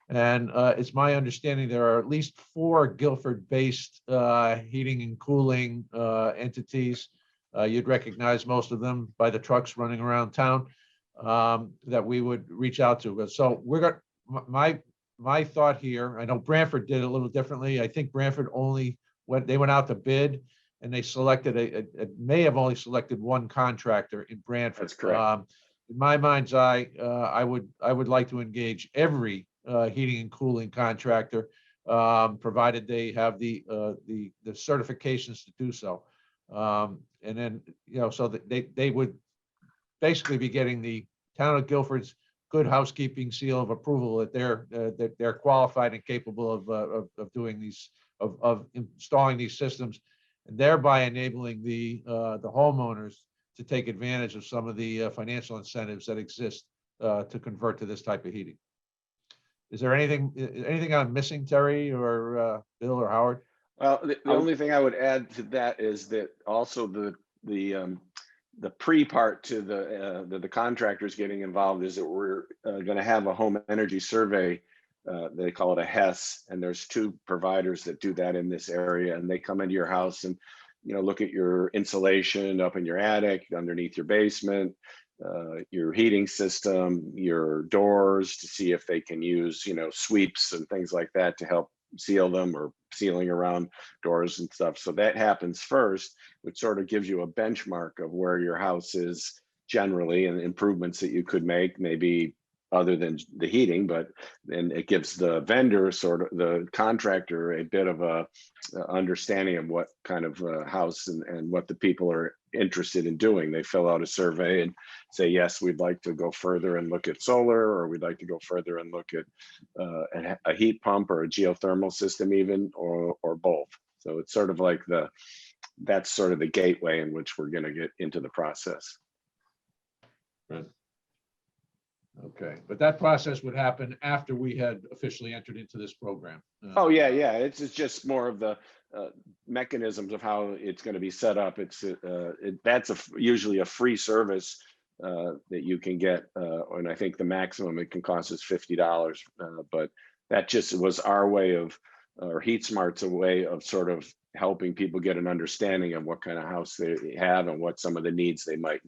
And it's my understanding there are at least 4 Guilford-based heating and cooling entities. You'd recognize most of them by the trucks running around town that we would reach out to. So my thought here, I know Branford did it a little differently. I think Branford they went out to bid, and they selected may have only selected one contractor in Branford. That's correct. In my mind's eye, I would like to engage every heating and cooling contractor, provided they have the certifications to do so. And then, so that they would basically be getting the town of Guilford's good housekeeping seal of approval that they're qualified and capable of doing these, of installing these systems, and thereby enabling the homeowners to take advantage of some of the financial incentives that exist to convert to this type of heating. Is there anything I'm missing, Terry or Bill or Howard? Well, the only thing I would add to that is that also the pre-part to the contractors getting involved is that we're going to have a home energy survey. They call it a HES, and there's 2 providers that do that in this area, and they come into your house and look at your insulation up in your attic, underneath your basement, your heating system, your doors, to see if they can use sweeps and things like that to help seal them, or sealing around doors and stuff. So that happens first, which sort of gives you a benchmark of where your house is generally and improvements that you could make, maybe other than the heating, but then it gives the vendor, sort of the contractor, a bit of a understanding of what kind of house and what the people are interested in doing. They fill out a survey and say, yes, we'd like to go further and look at solar, or we'd like to go further and look at a heat pump or a geothermal system even, or both. So it's sort of like that's sort of the gateway in which we're going to get into the process. Right. Okay, but that process would happen after we had officially entered into this program. Oh, yeah, yeah. It's just more of the mechanisms of how it's going to be set up. That's usually a free service that you can get. And I think the maximum it can cost is $50. But that just was our way of, or Heat Smart's a way of sort of helping people get an understanding of what kind of house they have and what some of the needs they might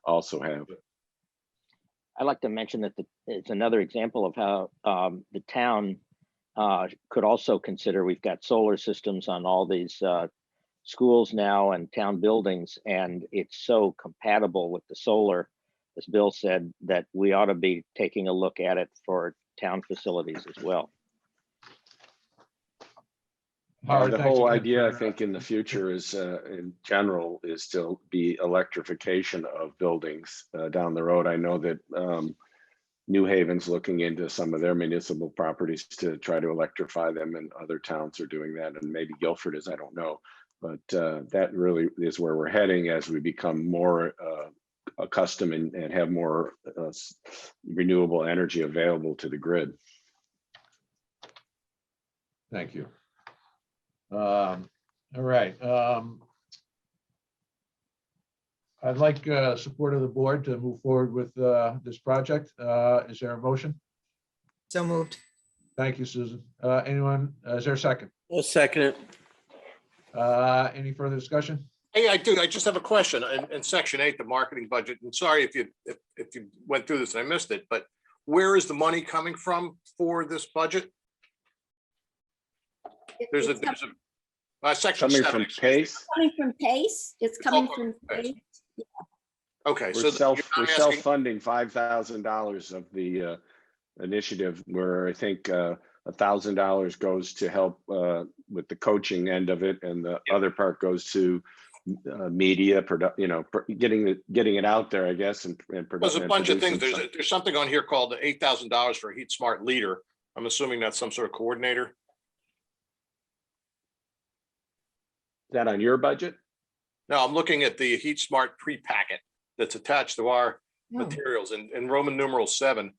also have. I'd like to mention that it's another example of how the town could also consider, we've got solar systems on all these schools now and town buildings, and it's so compatible with the solar, as Bill said, that we ought to be taking a look at it for town facilities as well. Howard, The thanks whole again idea, I for- think, in the future is, in general, is to be electrification of buildings down the road. I know that New Haven's looking into some of their municipal properties to try to electrify them, and other towns are doing that, and maybe Guilford is, I don't know. But that really is where we're heading as we become more accustomed and have more renewable energy available to the grid. Thank you. All right. I'd like support of the board to move forward with this project. Is there a motion? So moved. Thank you, Susan. Anyone, is there a second? I'll second it. Any further discussion? Hey, I do. I just have a question in section 8, the marketing budget. And sorry if you went through this and I missed it, but where is the money coming from for this budget? There's a section Coming 7. from excuse me. PACE, Coming from PACE, it's coming all from PACE. PACE. Okay, so we're you're not asking- self-funding $5,000 of the initiative, where I think $1,000 goes to help with the coaching end of it, and the other part goes to media, getting it out there, I guess, and There's a bunch of things. producing There's something on here called the $8,000 for a Heat Smart leader. I'm assuming that's some sort of coordinator. Is that on your budget? No, I'm looking at the Heat Smart pre-packet that's attached to our Oh. materials, and in Roman numeral 7,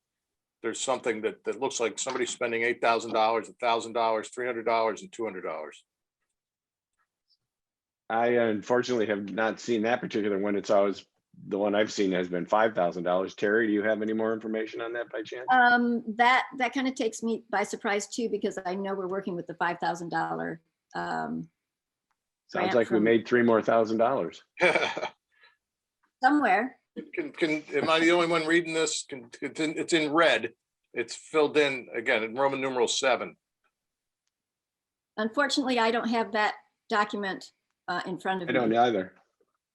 there's something that looks like somebody's spending $8,000, $1,000, $300, and $200. I unfortunately have not seen that particular one. It's always, the one I've seen has been $5,000. Terry, do you have any more information on that by chance? That kind of takes me by surprise too, because I know we're working with the $5,000. Sounds like we made $3,000 more. Somewhere. Am I the only one reading this? It's in red. It's filled in again in Roman numeral 7. Unfortunately, I don't have that document in front of I me. don't either.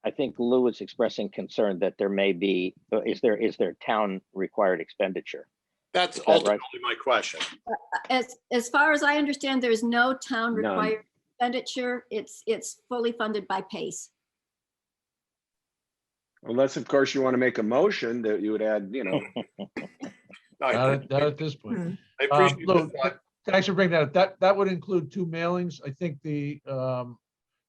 I think Lou is expressing concern that there may be, is there town required expenditure? That's Is that right? ultimately my question. As far as I understand, there's no town None. required expenditure. It's fully funded by PACE. Unless, of course, you want to make a motion that you would add, I Not at this point. appreciate Lou, that. thanks for bringing that up. That would include 2 mailings. I think the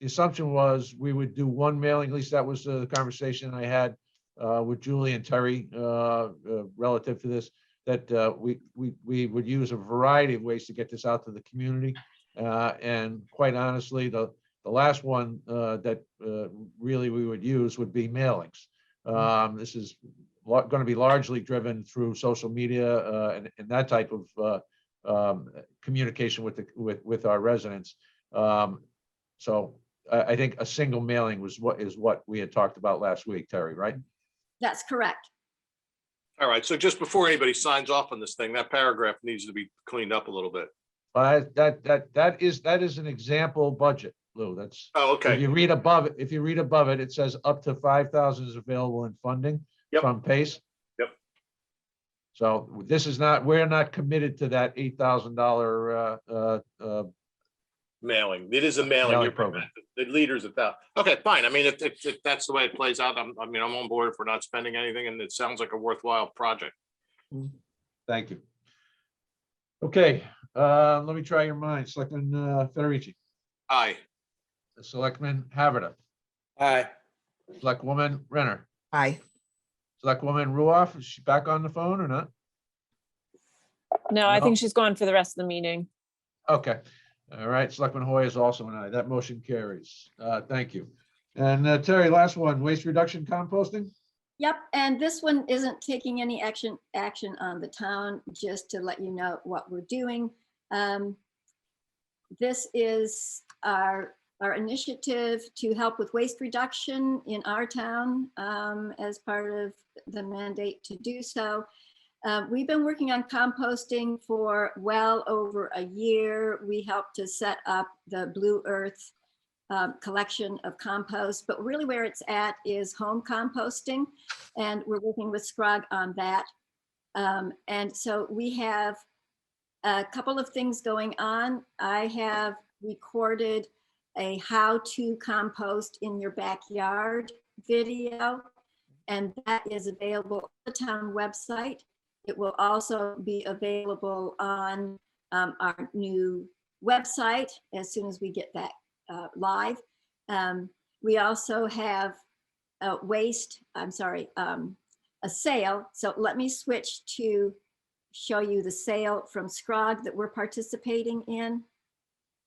assumption was we would do 1 mailing, at least that was the conversation I had with Julie and Terry relative to this, that we would use a variety of ways to get this out to the community. And quite honestly, the last one that really we would use would be mailings. This is going to be largely driven through social media and that type of communication with our residents. So I think a single mailing was what we had talked about last week, Terry, right? That's correct. All right, so just before anybody signs off on this thing, that paragraph needs to be cleaned up a little bit. That is an example budget, Lou. That's, Oh, if okay. you read above it, it says up to 5,000 is available in funding Yep. from PACE. Yep. So this is not, we're not committed to that $8,000 Mailing. It is a mailing. Mailing You're program. The leaders of that. Okay, fine. I mean, if that's the way it plays out, I'm on board if we're not spending anything and it sounds like a worthwhile project. Thank you. Okay, let me try your minds. Selectman Federici, Aye. Selectman Haverda, Aye. Selectwoman Renner, Aye. Selectwoman Ruoff, is she back on the phone or not? No, I No. think she's gone for the rest of the meeting. Okay, all right, Selectman Hoy is also an aye. That motion carries. Thank you. And Terry, last one, waste reduction composting? Yep, and this one isn't taking any action on the town, just to let you know what we're doing. This is our initiative to help with waste reduction in our town as part of the mandate to do so. We've been working on composting for well over a year. We helped to set up the Blue Earth collection of compost, but really where it's at is home composting, and we're working with Scrog on that. And so we have a couple of things going on. I have recorded a how to compost in your backyard video, and that is available on the town website. It will also be available on our new website as soon as we get that live. We also have a sale. So let me switch to show you the sale from Scrog that we're participating in.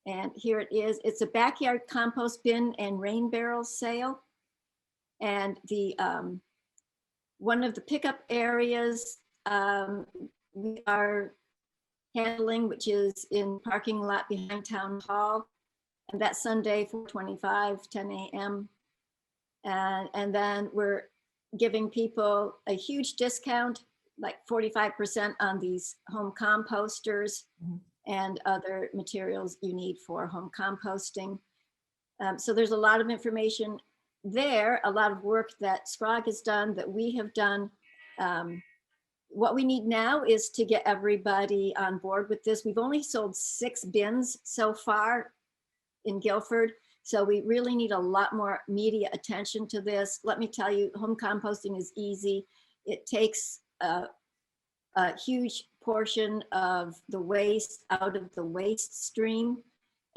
And here it is. It's a backyard compost bin and rain barrel sale. And the one of the pickup areas we are handling, which is in parking lot behind Town Hall. And that's Sunday, 4/25, 10 a.m. And then we're giving people a huge discount, like 45% on these home composters and other materials you need for home composting. So there's a lot of information there, a lot of work that Scrog has done, that we have done. What we need now is to get everybody on board with this. We've only sold 6 bins so far in Guilford, so we really need a lot more media attention to this. Let me tell you, home composting is easy. It takes a huge portion of the waste out of the waste stream,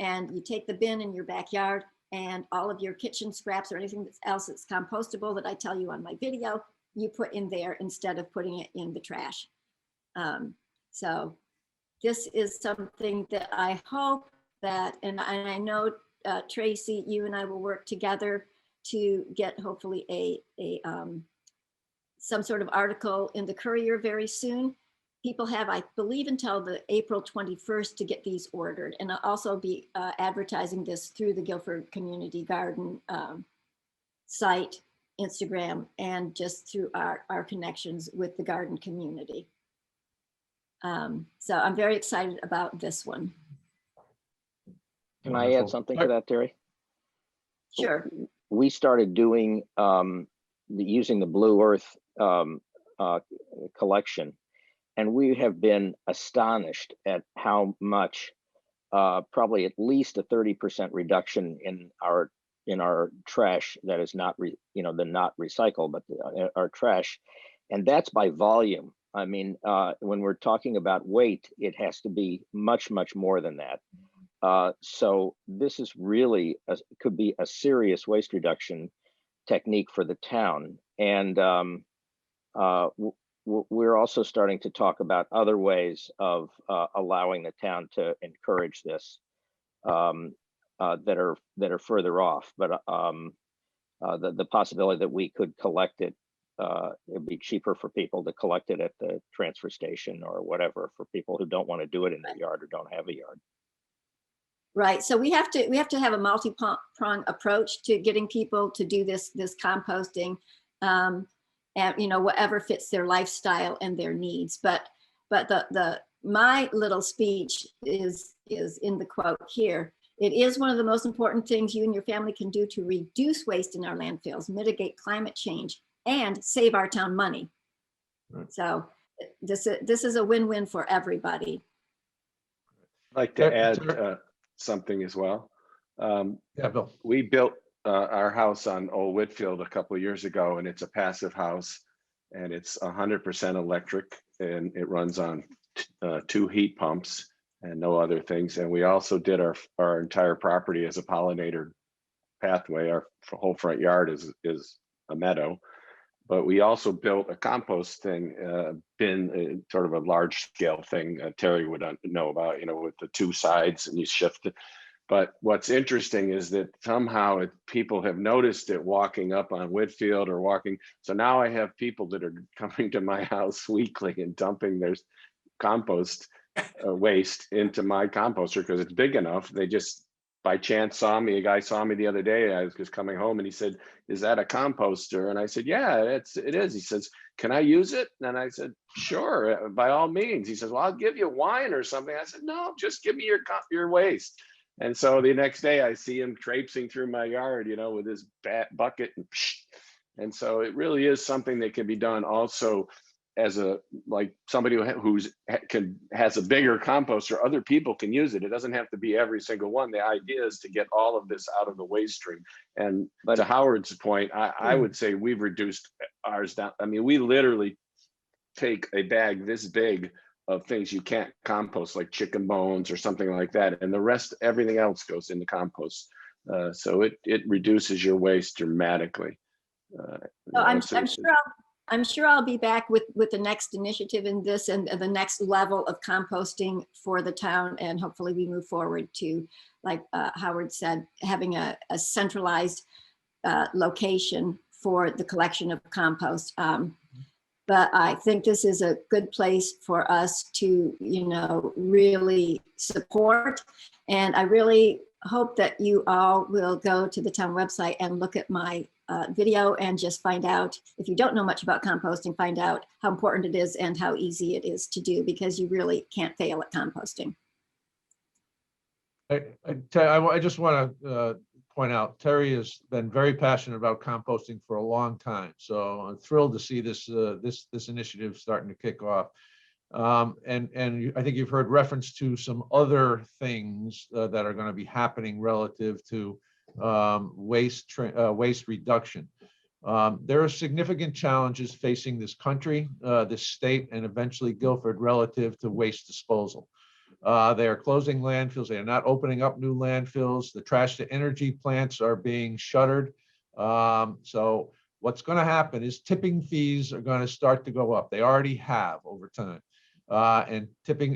and you take the bin in your backyard, and all of your kitchen scraps or anything else that's compostable that I tell you on my video, you put in there instead of putting it in the trash. So this is something that I hope that, and I know Tracy, you and I will work together to get hopefully some sort of article in the Courier very soon. People have, I believe, until the April 21st to get these ordered, and I'll also be advertising this through the Guilford Community Garden site, Instagram, and just through our connections with the garden community. So I'm very excited about this one. Can I add Wonderful. something to that, Terry? Sure. We started doing using the Blue Earth collection, and we have been astonished at how much, probably at least a 30% reduction in our trash that is not not recycled, but our trash, and that's by volume. I mean, when we're talking about weight, it has to be much more than that. So this is really could be a serious waste reduction technique for the town. And we're also starting to talk about other ways of allowing the town to encourage this that are further off. But the possibility that we could collect it, it'd be cheaper for people to collect it at the transfer station or whatever, for people who don't want to do it in their yard or don't have a yard. Right. So we have to have a multi-pronged approach to getting people to do this composting, and whatever fits their lifestyle and their needs. But my little speech is in the quote here. It is one of the most important things you and your family can do to reduce waste in our landfills, mitigate climate change, and save our town money. Right. So This is a win-win for everybody. I'd like to Ter- add Ter- something as well. Yeah, Bill. We built our house on Old Whitfield a couple of years ago, and it's a passive house, and it's 100% electric, and it runs on 2 heat pumps and no other things. And we also did our entire property as a pollinator pathway. Our whole front yard is a meadow. But we also built a compost thing, bin, sort of a large scale thing. Terry would know about, with the 2 sides and you shift it. But what's interesting is that somehow people have noticed it walking up on Whitfield or walking. So now I have people that are coming to my house weekly and dumping their compost waste into my composter because it's big enough. They just by chance saw me. A guy saw me the other day. I was just coming home and he said, "Is that a composter?" And I said, "Yeah, it is." He says, "Can I use it?" And I said, "Sure, by all means." He says, "Well, I'll give you wine or something." I said, "No, just give me your waste." And so the next day I see him traipsing through my yard, with his bucket and so it really is something that can be done also as somebody has a bigger composter. Other people can use it. It doesn't have to be every single one. The idea is to get all of this out of the waste stream. And to Howard's point, I would say we've reduced ours down. I mean, we literally take a bag this big of things you can't compost, like chicken bones or something like that, and the rest, everything else goes into compost. So it reduces your waste dramatically. I'm sure I'll be back with the next initiative in this and the next level of composting for the town, and hopefully we move forward to, like Howard said, having a centralized location for the collection of compost. But I think this is a good place for us to, really support. And I really hope that you all will go to the town website and look at my video and just find out, if you don't know much about composting, find out how important it is and how easy it is to do, because you really can't fail at composting. I just want to point out, Terry has been very passionate about composting for a long time. So I'm thrilled to see this initiative starting to kick off. And I think you've heard reference to some other things that are going to be happening relative to waste reduction. There are significant challenges facing this country, this state, and eventually Guilford relative to waste disposal. They are closing landfills. They are not opening up new landfills. The trash to energy plants are being shuttered. So what's going to happen is tipping fees are going to start to go up. They already have over time. And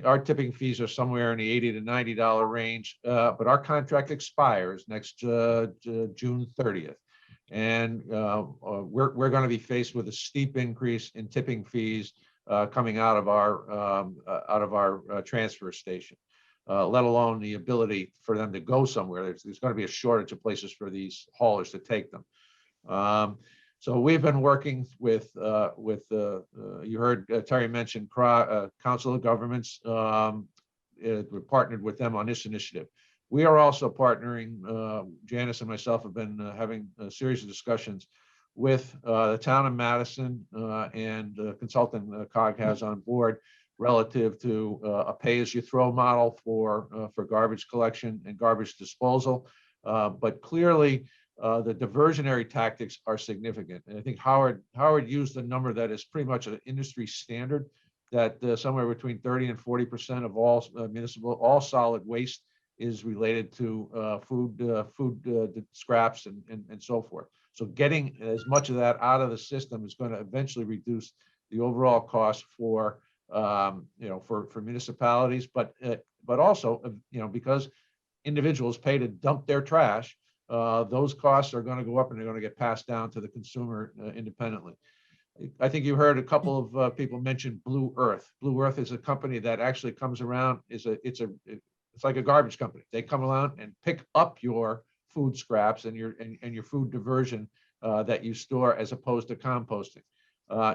our tipping fees are somewhere in the $80 to $90 range. But our contract expires next June 30th. And we're going to be faced with a steep increase in tipping fees coming out of our transfer station, let alone the ability for them to go somewhere. There's going to be a shortage of places for these haulers to take them. So we've been working with you heard Terry mention Council of Governments. We're partnered with them on this initiative. We are also partnering. Janice and myself have been having a series of discussions with the town of Madison and the consultant COG has on board relative to a pay-as-you-throw model for garbage collection and garbage disposal. But clearly, the diversionary tactics are significant. And I think Howard used a number that is pretty much an industry standard, that somewhere between 30 and 40% of all solid waste is related to food scraps and so forth. So getting as much of that out of the system is going to eventually reduce the overall cost for municipalities, but also because individuals pay to dump their trash, those costs are going to go up and they're going to get passed down to the consumer independently. I think you heard a couple of people mention Blue Earth. Blue Earth is a company that actually comes around. It's like a garbage company. They come around and pick up your food scraps and your food diversion that you store, as opposed to composting.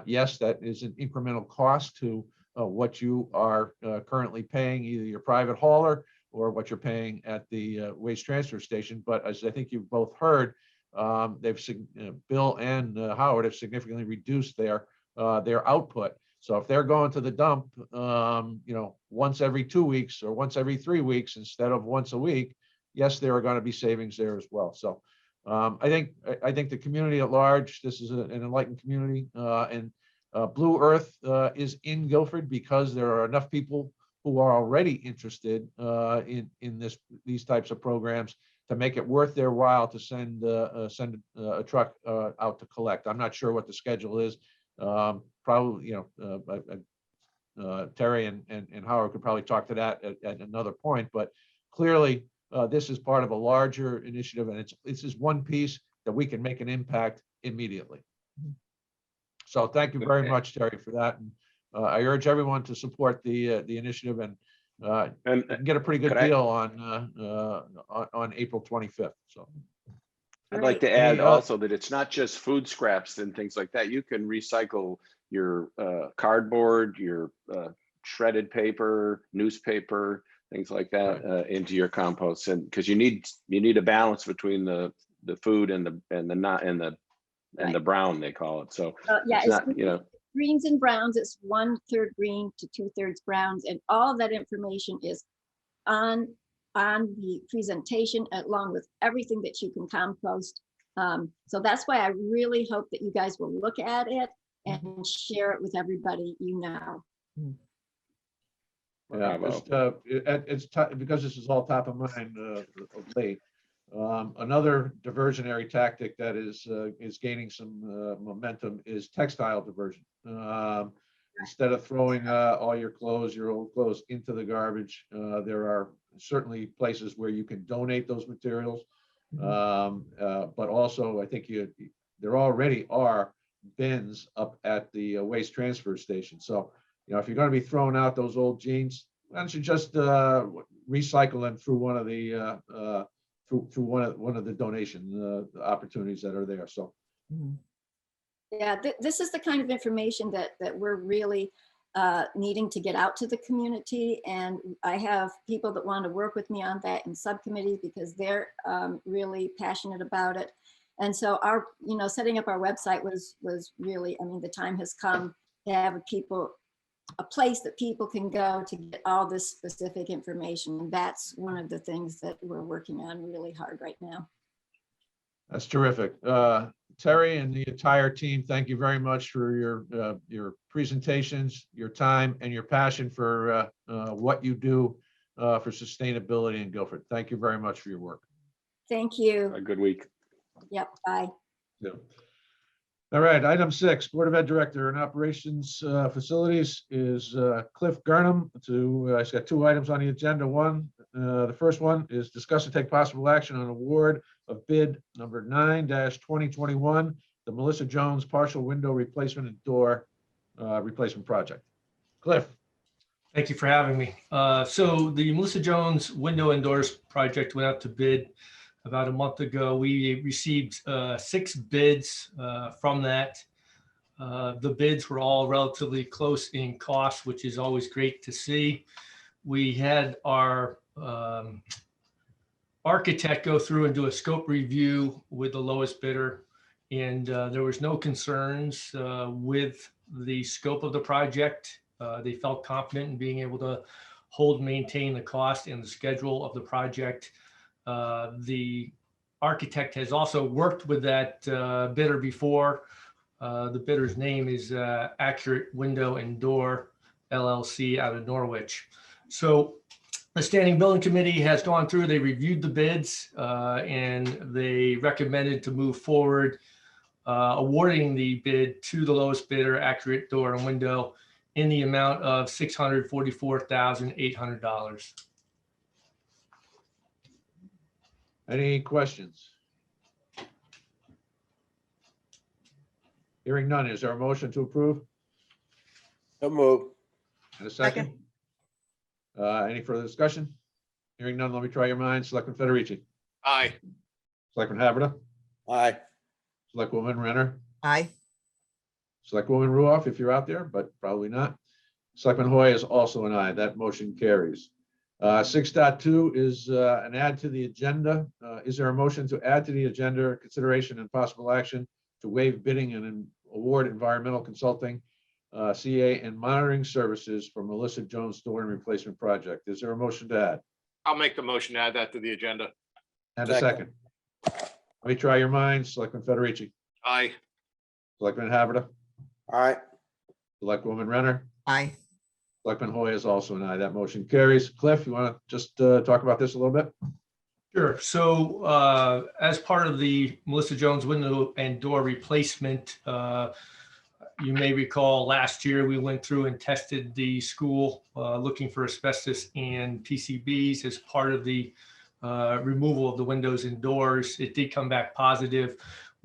Yes, that is an incremental cost to what you are currently paying, either your private hauler or what you're paying at the waste transfer station. But as I think you've both heard, Bill and Howard have significantly reduced their output. So if they're going to the dump, once every 2 weeks or once every 3 weeks instead of once a week, yes, there are going to be savings there as well. So I think the community at large, this is an enlightened community, and Blue Earth is in Guilford because there are enough people who are already interested in these types of programs to make it worth their while to send a truck out to collect. I'm not sure what the schedule is. Probably, Terry and Howard could probably talk to that at another point, but clearly this is part of a larger initiative, and this is one piece that we can make an impact immediately. So thank you very much, Terry, for that. And I urge everyone to support the initiative and get a pretty good could I- deal on April 25th. So I'd like to Any, add also that it's not just food scraps and things like that. You can recycle your cardboard, your shredded paper, newspaper, things like that into your compost, and because you need a balance between the food and the brown, they call it. So Yeah, it's not, greens and browns, it's 1/3 green to 2/3 browns, and all of that information is on the presentation along with everything that you can compost. So that's why I really hope that you guys will look at it and share it with everybody you know. yeah, because this is all top of mind of late. Another diversionary tactic that is gaining some momentum is textile diversion. Instead of throwing all your old clothes into the garbage, there are certainly places where you can donate those materials. But also, I think there already are bins up at the waste transfer station. So, if you're going to be throwing out those old jeans, why don't you just recycle them through one of the through one of the donation opportunities that are there. So. Yeah, this is the kind of information that we're really needing to get out to the community. And I have people that want to work with me on that in subcommittees because they're really passionate about it. And so our, setting up our website was really, the time has come to have a place that people can go to get all this specific information. And that's one of the things that we're working on really hard right now. That's terrific. Terry and the entire team, thank you very much for your presentations, your time, and your passion for what you do for sustainability in Guilford. Thank you very much for your work. Thank you. a good week. Yep, bye. Yeah. All right, item 6, Board of Ed Director and Operations Facilities is Cliff Gurnham. He's got 2 items on the agenda. The first one is discuss and take possible action on award of bid number 9-2021, the Melissa Jones partial window replacement and door replacement project. Cliff. Thank you for having me. So the Melissa Jones window and doors project went out to bid about a month ago. We received 6 bids from that. The bids were all relatively close in cost, which is always great to see. We had our architect go through and do a scope review with the lowest bidder, and there was no concerns with the scope of the project. They felt confident in being able to hold and maintain the cost and the schedule of the project. The architect has also worked with that bidder before. The bidder's name is Accurate Window and Door LLC out of Norwich. So the Standing Building Committee has gone through, they reviewed the bids and they recommended to move forward, awarding the bid to the lowest bidder, Accurate Door and Window, in the amount of $644,800. Any questions? Hearing none, is there a motion to approve? So move. And a second? Any further discussion? Hearing none, let me try your minds. Selectman Federici, Aye. Selectman Haberda, Aye. Selectwoman Renner, Aye. Selectwoman Ruoff, if you're out there, but probably not. Selectman Hoy is also an aye. That motion carries. 6.2 is an add to the agenda. Is there a motion to add to the agenda consideration and possible action to waive bidding and award environmental consulting CA and monitoring services for Melissa Jones Door and Replacement Project. Is there a motion to add? I'll make the motion to add that to the agenda. And a second. Let me try your minds. Selectman Federici, Aye. Selectman Haverda, All right, Selectwoman Renner, Aye. Selectman Hoy is also an aye. That motion carries. Cliff, you want to just talk about this a little bit? Sure. So as part of the Melissa Jones window and door replacement, you may recall last year we went through and tested the school looking for asbestos and PCBs as part of the removal of the windows and doors. It did come back positive.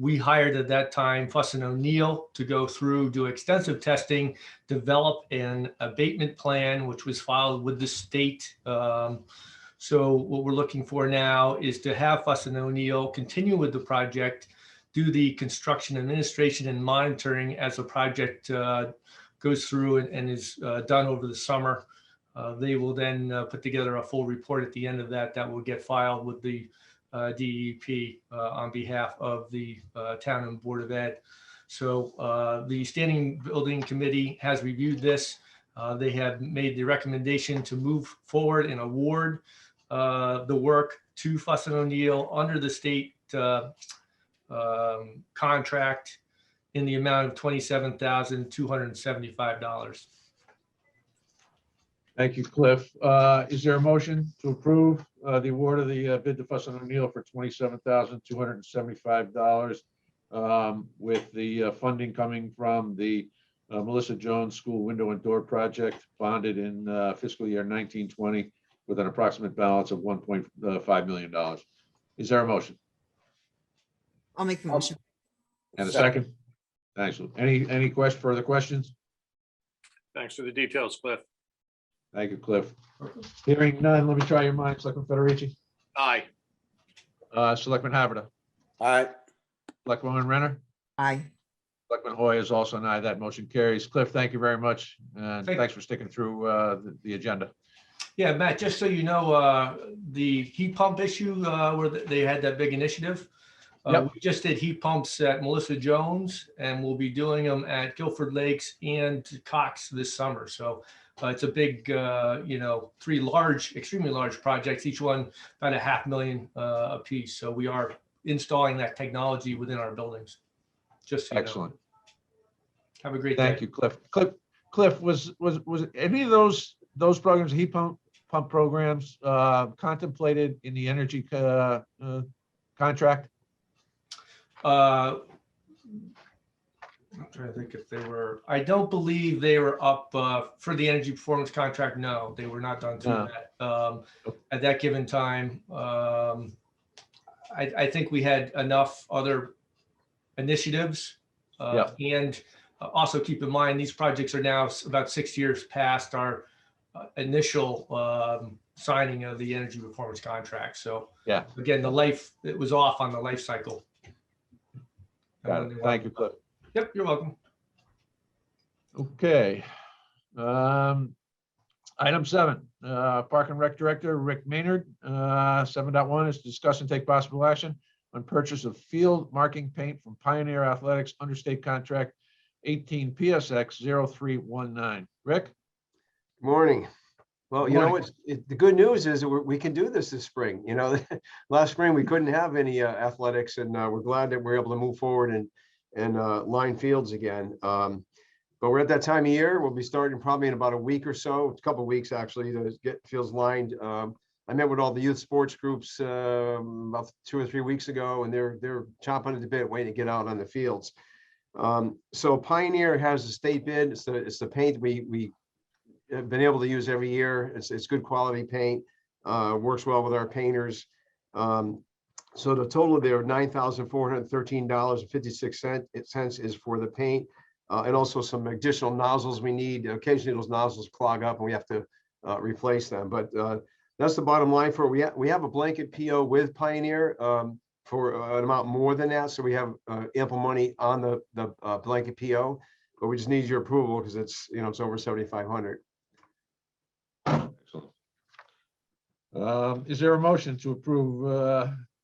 We hired at that time Fuss and O'Neill to go through, do extensive testing, develop an abatement plan, which was filed with the state. So what we're looking for now is to have Fuss and O'Neill continue with the project, do the construction administration and monitoring as the project goes through and is done over the summer. They will then put together a full report at the end of that will get filed with the DEP on behalf of the town and Board of Ed. So the Standing Building Committee has reviewed this. They have made the recommendation to move forward and award the work to Fuss and O'Neill under the state contract in the amount of $27,275. Thank you, Cliff. Is there a motion to approve the award of the bid to Fuss and O'Neill for $27,275 with the funding coming from the Melissa Jones School Window and Door Project bonded in fiscal year 1920 with an approximate balance of $1.5 million. Is there a motion? I'll make the motion. And a second? Thanks. Any further questions? Thanks for the details, Cliff. Thank you, Cliff. Hearing none, let me try your minds. Selectman Federici, Aye. Selectman Haverda, all right. Selectwoman Renner, Aye. Selectman Hoy is also an aye. That motion carries. Cliff, thank you very much. And thanks for sticking through the agenda. Yeah, Matt, just so you know, the heat pump issue where they had that big initiative. Yep. We just did heat pumps at Melissa Jones and we'll be doing them at Guilford Lakes and Cox this summer. So it's a big, 3 large, extremely large projects, each one about $500,000 a piece. So we are installing that technology within our buildings. Just so you know. Excellent. Have a great day. Thank you, Cliff. Cliff, was any of those programs, heat pump programs, contemplated in the energy contract? I'm trying to think if they were, I don't believe they were up for the energy performance contract. No, they were not done through that at that given time. I think we had enough other initiatives and also keep in mind, these projects are now about 6 years past our initial signing of the energy performance contract. So yeah, again, it was off on the life cycle. Got it. Thank you, Cliff. Yep, you're welcome. Okay. Item 7, Park and Rec Director Rick Maynard. 7.1 is to discuss and take possible action on purchase of field marking paint from Pioneer Athletics Understate Contract 18 PSX 0319. Rick? Good morning. Well, Good you know, morning. the good news is that we can do this spring. You know, last spring we couldn't have any athletics, and we're glad that we're able to move forward and line fields again. But we're at that time of year. We'll be starting probably in about a week or so, a couple of weeks actually, to get fields lined. I met with all the youth sports groups about 2 or 3 weeks ago, and they're chomping at the bit, waiting to get out on the fields. So Pioneer has a state bid. It's the paint we have been able to use every year. It's good quality paint. Works well with our painters. So the total there, $9,413.56 is for the paint, and also some additional nozzles we need. Occasionally those nozzles clog up and we have to replace them. But that's the bottom line for it. We have a blanket PO with Pioneer for an amount more than that. So we have ample money on the blanket PO, but we just need your approval because it's over $7,500. Excellent. Is there a motion to approve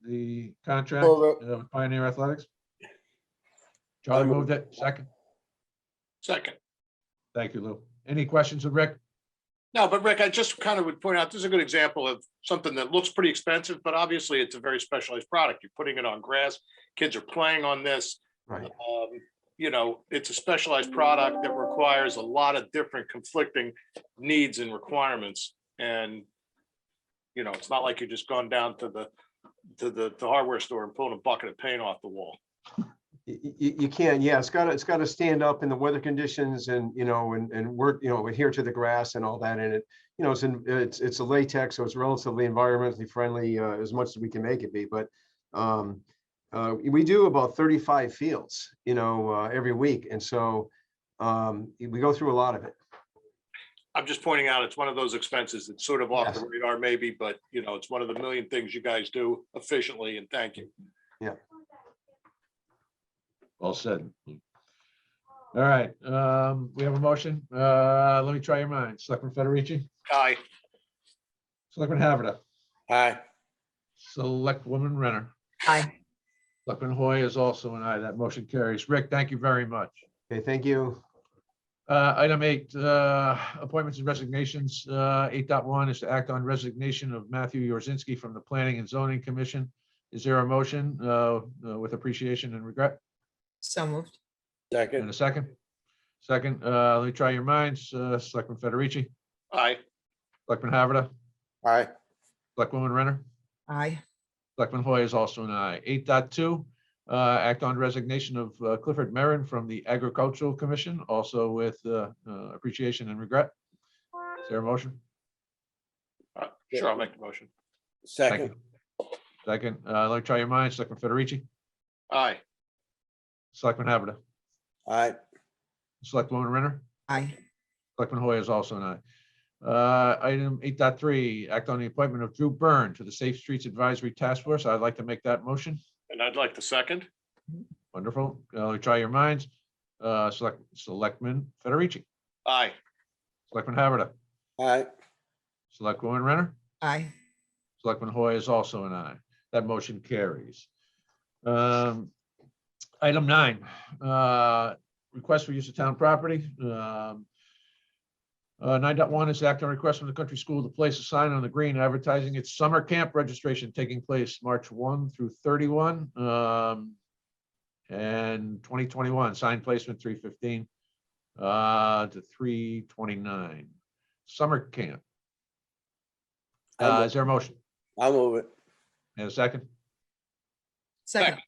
the contract of Pioneer Athletics? Charlie moved it. Second. Second. Thank you, Lou. Any questions of Rick? No, but Rick, I just kind of would point out, this is a good example of something that looks pretty expensive, but obviously it's a very specialized product. You're putting it on grass. Kids are playing on this. Right. You know, it's a specialized product that requires a lot of different conflicting needs and requirements. And, you know, it's not like you're just going down to the hardware store and pulling a bucket of paint off the wall. You can, yeah, it's gotta stand up in the weather conditions and, you know, and work, you know, adhere to the grass and all that. And it, you know, it's a latex, so it's relatively environmentally friendly, as much as we can make it be, but we do about 35 fields, you know, every week. And so we go through a lot of it. I'm just pointing out, it's one of those expenses that's sort of off Yes. the radar maybe, but you know, it's one of the million things you guys do efficiently, and thank you. Yeah. Well said. All right, we have a motion. Let me try your minds. Selectman Federici, Aye. Selectman Haverda, Aye. Selectwoman Renner, Aye. Selectman Hoy is also an aye. That motion carries. Rick, thank you very much. Okay, thank you. Item 8, appointments and resignations. 8.1 is to act on resignation of Matthew Yorzinski from the Planning and Zoning Commission. Is there a motion with appreciation and regret? So moved. And Second. a second? Second, let me try your minds. Selectman Federici, Aye. Selectman Haverda, Aye. Selectwoman Renner, Aye. Selectman Hoy is also an aye. 8.2, act on resignation of Clifford Merrin from the Agricultural Commission, also with appreciation and regret. Is there a motion? Sure, I'll make the motion. Thank Second. you. Second, let me try your minds. Selectman Federici, Aye. Selectman Haverda, Aye. Selectwoman Renner, Aye. Selectman Hoy is also an aye. Item 8.3, act on the appointment of Drew Byrne to the Safe Streets Advisory Task Force. I'd like to make that motion. And I'd like the second. Wonderful. Let me try your minds. Selectman Federici, Aye. Selectman Haverda, Aye. Selectwoman Renner, Aye. Selectman Hoy is also an aye. That motion carries. Item 9, request for use of town property. 9.1 is act on request from the country school to place a sign on the green advertising its summer camp registration taking place March 1 through 31. And 2021, sign placement 315 to 329. Summer camp. Is there a motion? I'll move it. And a second? Second.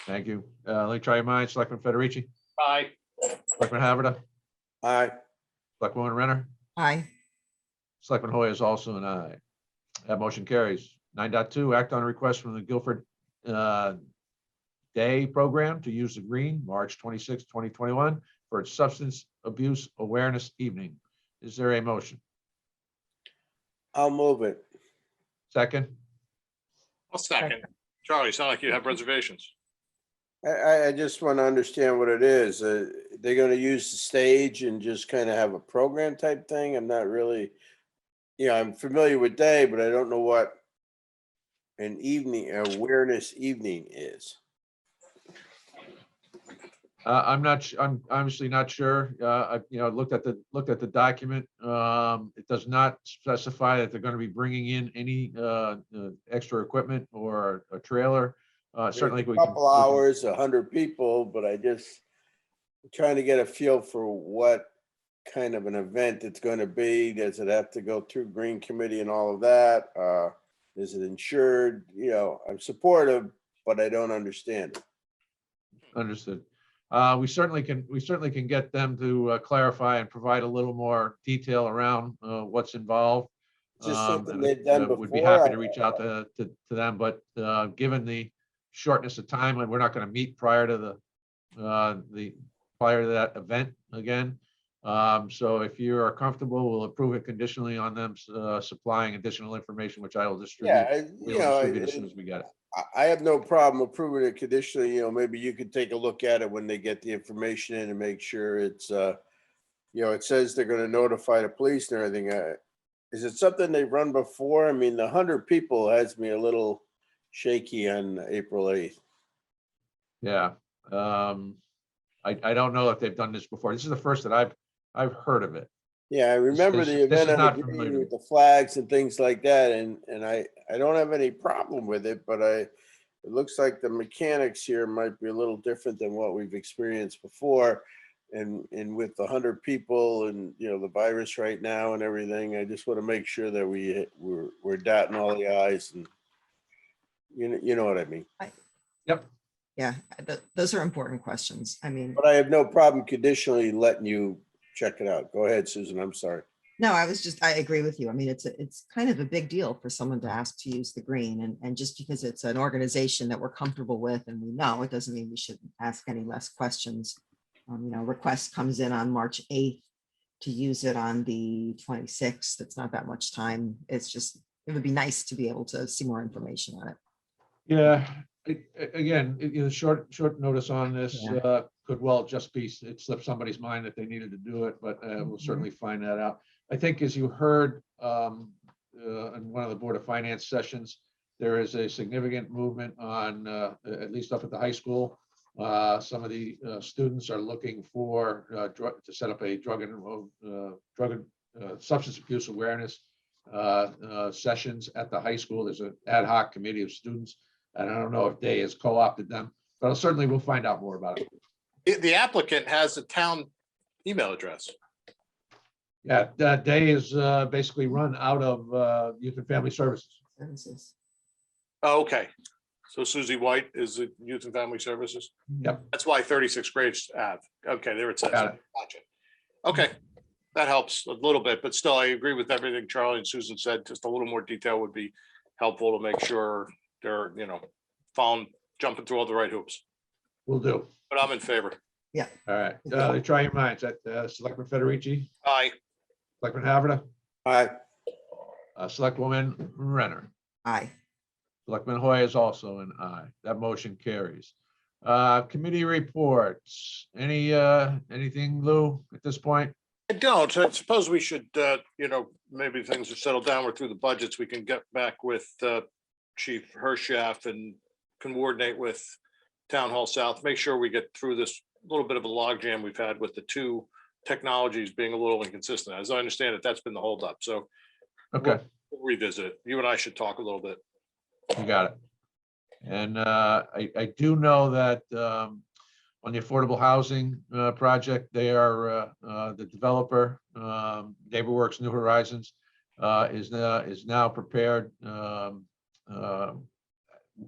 Thank you. Let me try your minds. Selectman Federici, Aye. Selectman Haverda, Aye. Selectwoman Renner, Aye. Selectman Hoy is also an aye. That motion carries. 9.2, act on a request from the Guilford Day Program to use the green, March 26, 2021, for its Substance Abuse Awareness Evening. Is there a motion? I'll move it. Second? I'll second. Charlie, you sound like you have reservations. I just want to understand what it is. They're going to use the stage and just kind of have a program type thing. I'm not really, I'm familiar with day, but I don't know what an awareness evening is. I'm obviously not sure. I looked at the document. It does not specify that they're going to be bringing in any extra equipment or a trailer. Certainly, A couple hours, 100 people, but I'm trying to get a feel for what kind of an event it's going to be. Does it have to go through Green Committee and all of that? Is it insured? I'm supportive, but I don't understand it. Understood. We certainly can get them to clarify and provide a little more detail around what's involved. Just something And they've done would be before. happy to reach out to them, but given the shortness of time, we're not going to meet prior to that event again. So if you are comfortable, we'll approve it conditionally on them supplying additional information, which I will distribute. Yeah, We'll distribute as soon as we get it. I have no problem approving it conditionally. Maybe you could take a look at it when they get the information in and make sure it's, it says they're going to notify the police and everything. Is it something they've run before? I mean, the 100 people has me a little shaky on April 8th. Yeah. I don't know if they've done this before. This is the first that I've heard of it. Yeah, I remember is- the this event is on not the green familiar. with the flags and things like that, and I don't have any problem with it, but it looks like the mechanics here might be a little different than what we've experienced before. And with 100 people and, you know, the virus right now and everything, I just want to make sure that we're dotting all the i's, and you know what I mean. Yep. Yeah, those are important questions. I mean, But I have no problem conditionally letting you check it out. Go ahead, Susan. I'm sorry. no, I agree with you. I mean, it's kind of a big deal for someone to ask to use the green, and just because it's an organization that we're comfortable with and we know, it doesn't mean we should ask any less questions. You know, request comes in on March 8th to use it on the 26th. It's not that much time. It's just, it would be nice to be able to see more information on it. Yeah, again, short notice on this Yeah. could well just be, it slipped somebody's mind that they needed to do it, but we'll certainly find that out. I think as you heard in one of the Board of Finance sessions, there is a significant movement on, at least up at the high school. Some of the students are looking for to set up a drug and substance abuse awareness sessions at the high school. There's an ad hoc committee of students, and I don't know if Day has co-opted them, but certainly we'll find out more about it. The applicant has a town email address. Yeah, that Day is basically run out of Youth and Family Services. Services. Oh, okay. So Susie White is the Youth and Family Services. Yep. That's why 36 grades have. Okay, there it says. Got it. Gotcha. Okay, that helps a little bit, but still, I agree with everything Charlie and Susan said. Just a little more detail would be helpful to make sure they're, jumping through all the right hoops. Will do. But I'm in favor. All right. Try your minds. Selectman Federici, Aye. Selectman Haverda, All right. Selectwoman Renner. Aye. Selectman Hoy is also an aye. That motion carries. Committee reports. Anything, Lou, at this point? I don't. I suppose we should, maybe things are settled down. We're through the budgets. We can get back with Chief Hershaft and coordinate with Town Hall South. Make sure we get through this little bit of a logjam we've had with the two technologies being a little inconsistent. As I understand it, that's been the holdup. So Okay, we'll revisit it. You and I should talk a little bit. you got it. And I do know that on the affordable housing project, they are the developer, NeighborWorks New Horizons, is now prepared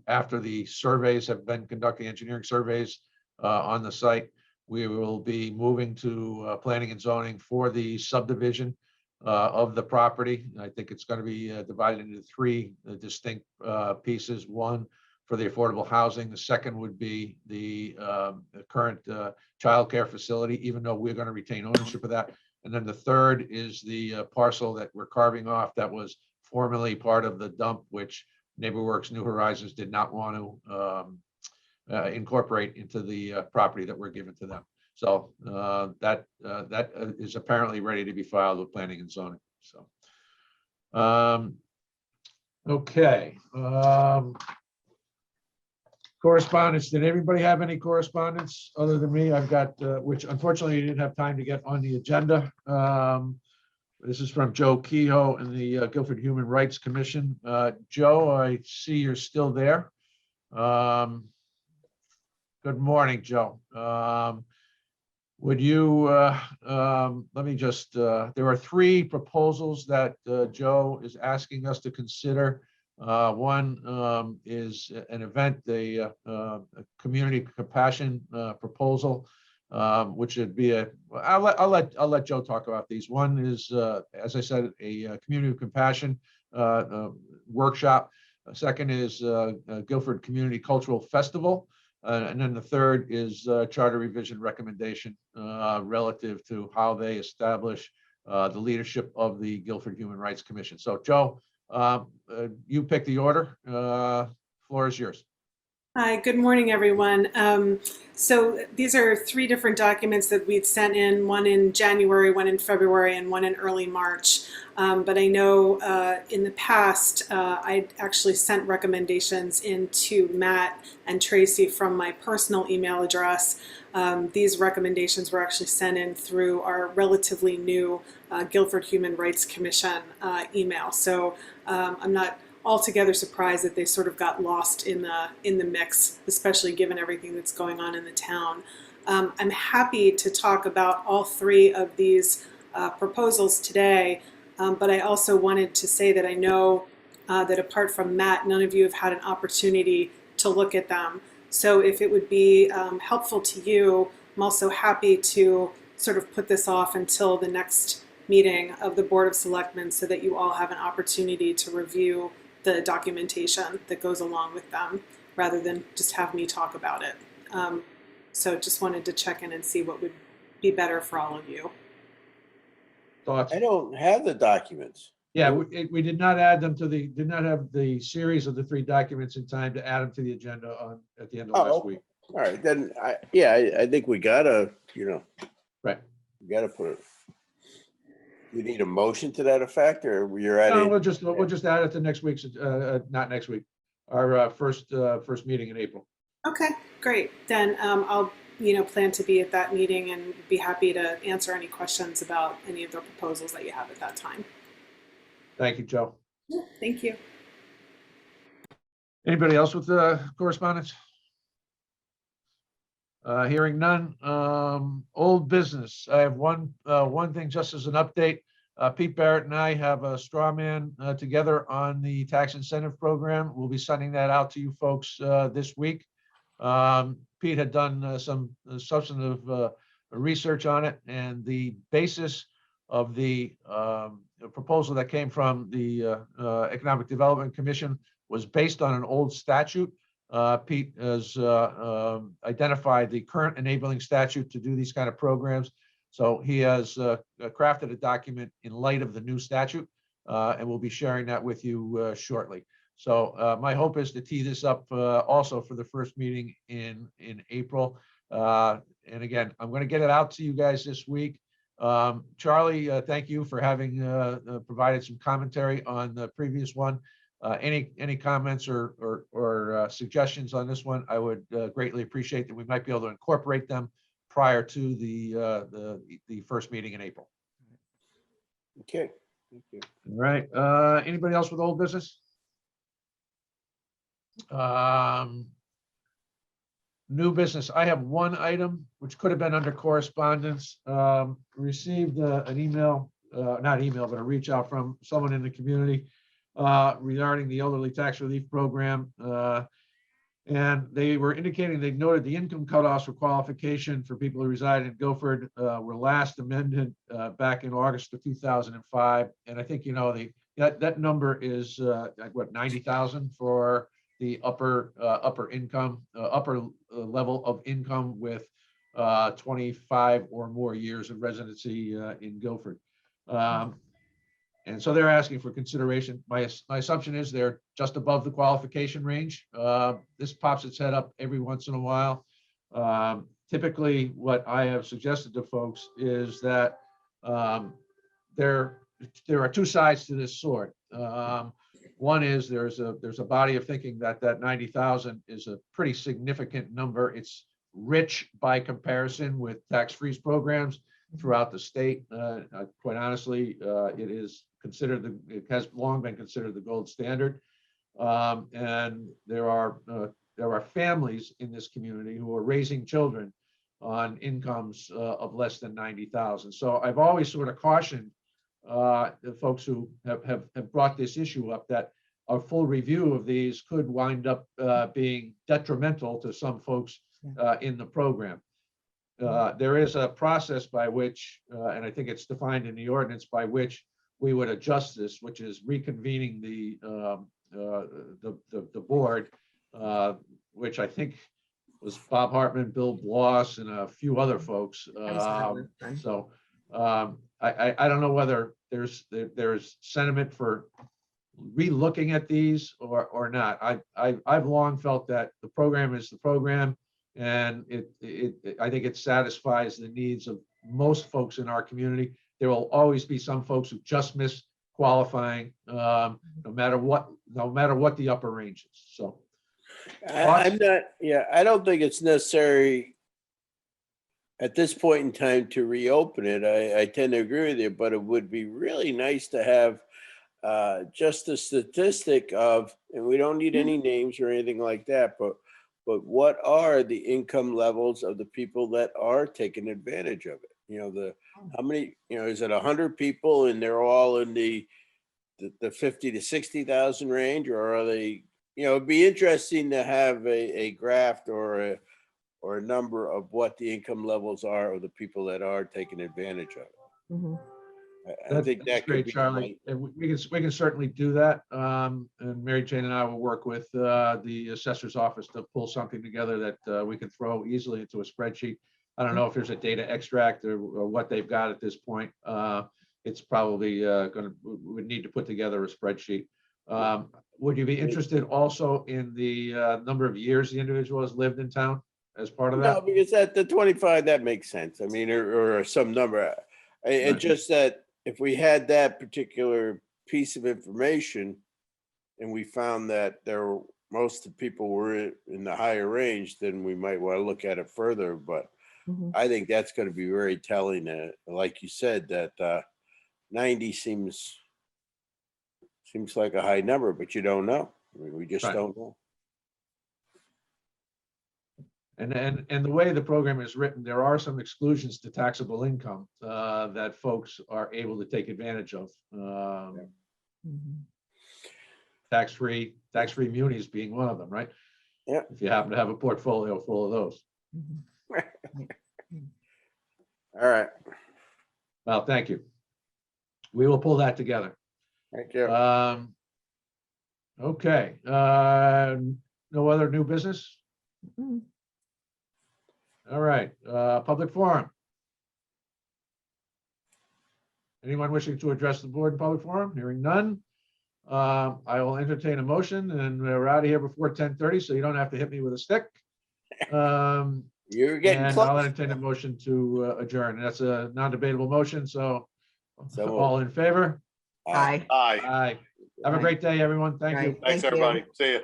after the surveys have been conducting, engineering surveys on the site. We will be moving to planning and zoning for the subdivision of the property. I think it's going to be divided into three distinct pieces. One for the affordable housing. The second would be the current childcare facility, even though we're going to retain ownership of that. And then the third is the parcel that we're carving off that was formerly part of the dump, which NeighborWorks New Horizons did not want to incorporate into the property that we're giving to them. So that is apparently ready to be filed with planning and zoning. So, okay. Correspondence. Did everybody have any correspondence other than me? I've got, which unfortunately you didn't have time to get on the agenda. This is from Joe Kehoe and the Guilford Human Rights Commission. Joe, I see you're still there. Good morning, Joe. Would you, let me just, there are three proposals that Joe is asking us to consider. One is an event, a community compassion proposal, which would be I'll let Joe talk about these. One is, as I said, a community compassion workshop. Second is Guilford Community Cultural Festival. And then the third is charter revision recommendation relative to how they establish the leadership of the Guilford Human Rights Commission. So Joe, you pick the order. Floor is yours. Hi, good morning, everyone. So these are three different documents that we'd sent in, one in January, one in February, and one in early March. But I know in the past, I actually sent recommendations into Matt and Tracy from my personal email address. These recommendations were actually sent in through our relatively new Guilford Human Rights Commission email. So I'm not altogether surprised that they sort of got lost in the mix, especially given everything that's going on in the town. I'm happy to talk about all three of these proposals today, but I also wanted to say that I know that apart from Matt, none of you have had an opportunity to look at them. So if it would be helpful to you, I'm also happy to sort of put this off until the next meeting of the Board of Selectmen so that you all have an opportunity to review the documentation that goes along with them rather than just have me talk about it. So just wanted to check in and see what would be better for all of you. Thoughts? I don't have the documents. Yeah, we did not add them to the, did not have the series of the three documents in time to add them to the agenda on, at the end of last week. All right, then, I think we gotta, Right. we gotta put it. You need a motion to that effect, or you're at No, it? we'll just add it to next week's, not next week, our first meeting in April. Okay, great. Then I'll plan to be at that meeting and be happy to answer any questions about any of the proposals that you have at that time. Thank you, Joe. Thank you. Anybody else with correspondence? Hearing none. Old business. I have one thing just as an update. Pete Barrett and I have a straw man together on the tax incentive program. We'll be sending that out to you folks this week. Pete had done some substantive research on it, and the basis of the proposal that came from the Economic Development Commission was based on an old statute. Pete has identified the current enabling statute to do these kind of programs. So he has crafted a document in light of the new statute, and we'll be sharing that with you shortly. So my hope is to tee this up also for the first meeting in April. And again, I'm going to get it out to you guys this week. Charlie, thank you for having provided some commentary on the previous one. Any comments or suggestions on this one, I would greatly appreciate that. We might be able to incorporate them prior to the first meeting in April. Okay. Thank you. All right. Anybody else with old business? New business. I have one item which could have been under correspondence. Received an email, not email, but a reach out from someone in the community regarding the elderly tax relief program. And they were indicating they noted the income cutoffs for qualification for people who reside in Guilford were last amended back in August of 2005. And I think, that number is what, 90,000 for the upper level of income with 25 or more years of residency in Guilford. And so they're asking for consideration. My assumption is they're just above the qualification range. This pops its head up every once in a while. Typically, what I have suggested to folks is that there are two sides to this sword. One is there's a body of thinking that 90,000 is a pretty significant number. It's rich by comparison with tax freeze programs throughout the state. Quite honestly, it has long been considered the gold standard. And there are families in this community who are raising children on incomes of less than 90,000. So I've always sort of cautioned the folks who have brought this issue up that a full review of these could wind up being detrimental to some folks in the program. There is a process by which, and I think it's defined in the ordinance, by which we would adjust this, which is reconvening the board, which I think was Bob Hartman, Bill Bloss, and a few other folks. So I don't know whether there's sentiment for re-looking at these or not. I've long felt that the program is the program, and I think it satisfies the needs of most folks in our community. There will always be some folks who just miss qualifying, no matter what the upper range is. So I'm not, yeah, I don't think it's necessary at this point in time to reopen it. I tend to agree with you, but it would be really nice to have just a statistic of, and we don't need any names or anything like that, but what are the income levels of the people that are taking advantage of it? You know, how many, you know, is it 100 people and they're all in the 50 to 60,000 range, or are they, you know, it'd be interesting to have a graph or a number of what the income levels are of the people that are taking advantage of it. Mhm. I think That's that great, could be. Charlie. And we can certainly do that. And Mary Jane and I will work with the assessor's office to pull something together that we can throw easily into a spreadsheet. I don't know if there's a data extract or what they've got at this point. It's probably would need to put together a spreadsheet. Would you be interested also in the number of years the individual has lived in town as part of No, that? because at the 25, that makes sense. I mean, or some number. It's Right. just that if we had that particular piece of information and we found that most of the people were in the higher range, then we might want to look at it further. But Mhm. I think that's going to be very telling. Like you said, that 90 seems like a high number, but you don't know. I mean, we just Right. don't know. And the way the program is written, there are some exclusions to taxable income that folks are able to take advantage of. Mhm. Tax-free munis being one of them, right? Yeah. If you happen to have a portfolio full of those. Mhm. All right. Well, thank you. We will pull that together. Thank you. Okay, no other new business? Mhm. All right, public forum. Anyone wishing to address the board in public forum? Hearing none. I will entertain a motion, and we're out of here before 10:30, so you don't have to hit me with a stick. You're getting And I'll close. entertain a motion to adjourn. That's a non-debatable motion, so So all in favor? Aye. Aye. Aye. Have a great day, everyone. Thank you. Right. Thanks, Thank you. everybody. See you.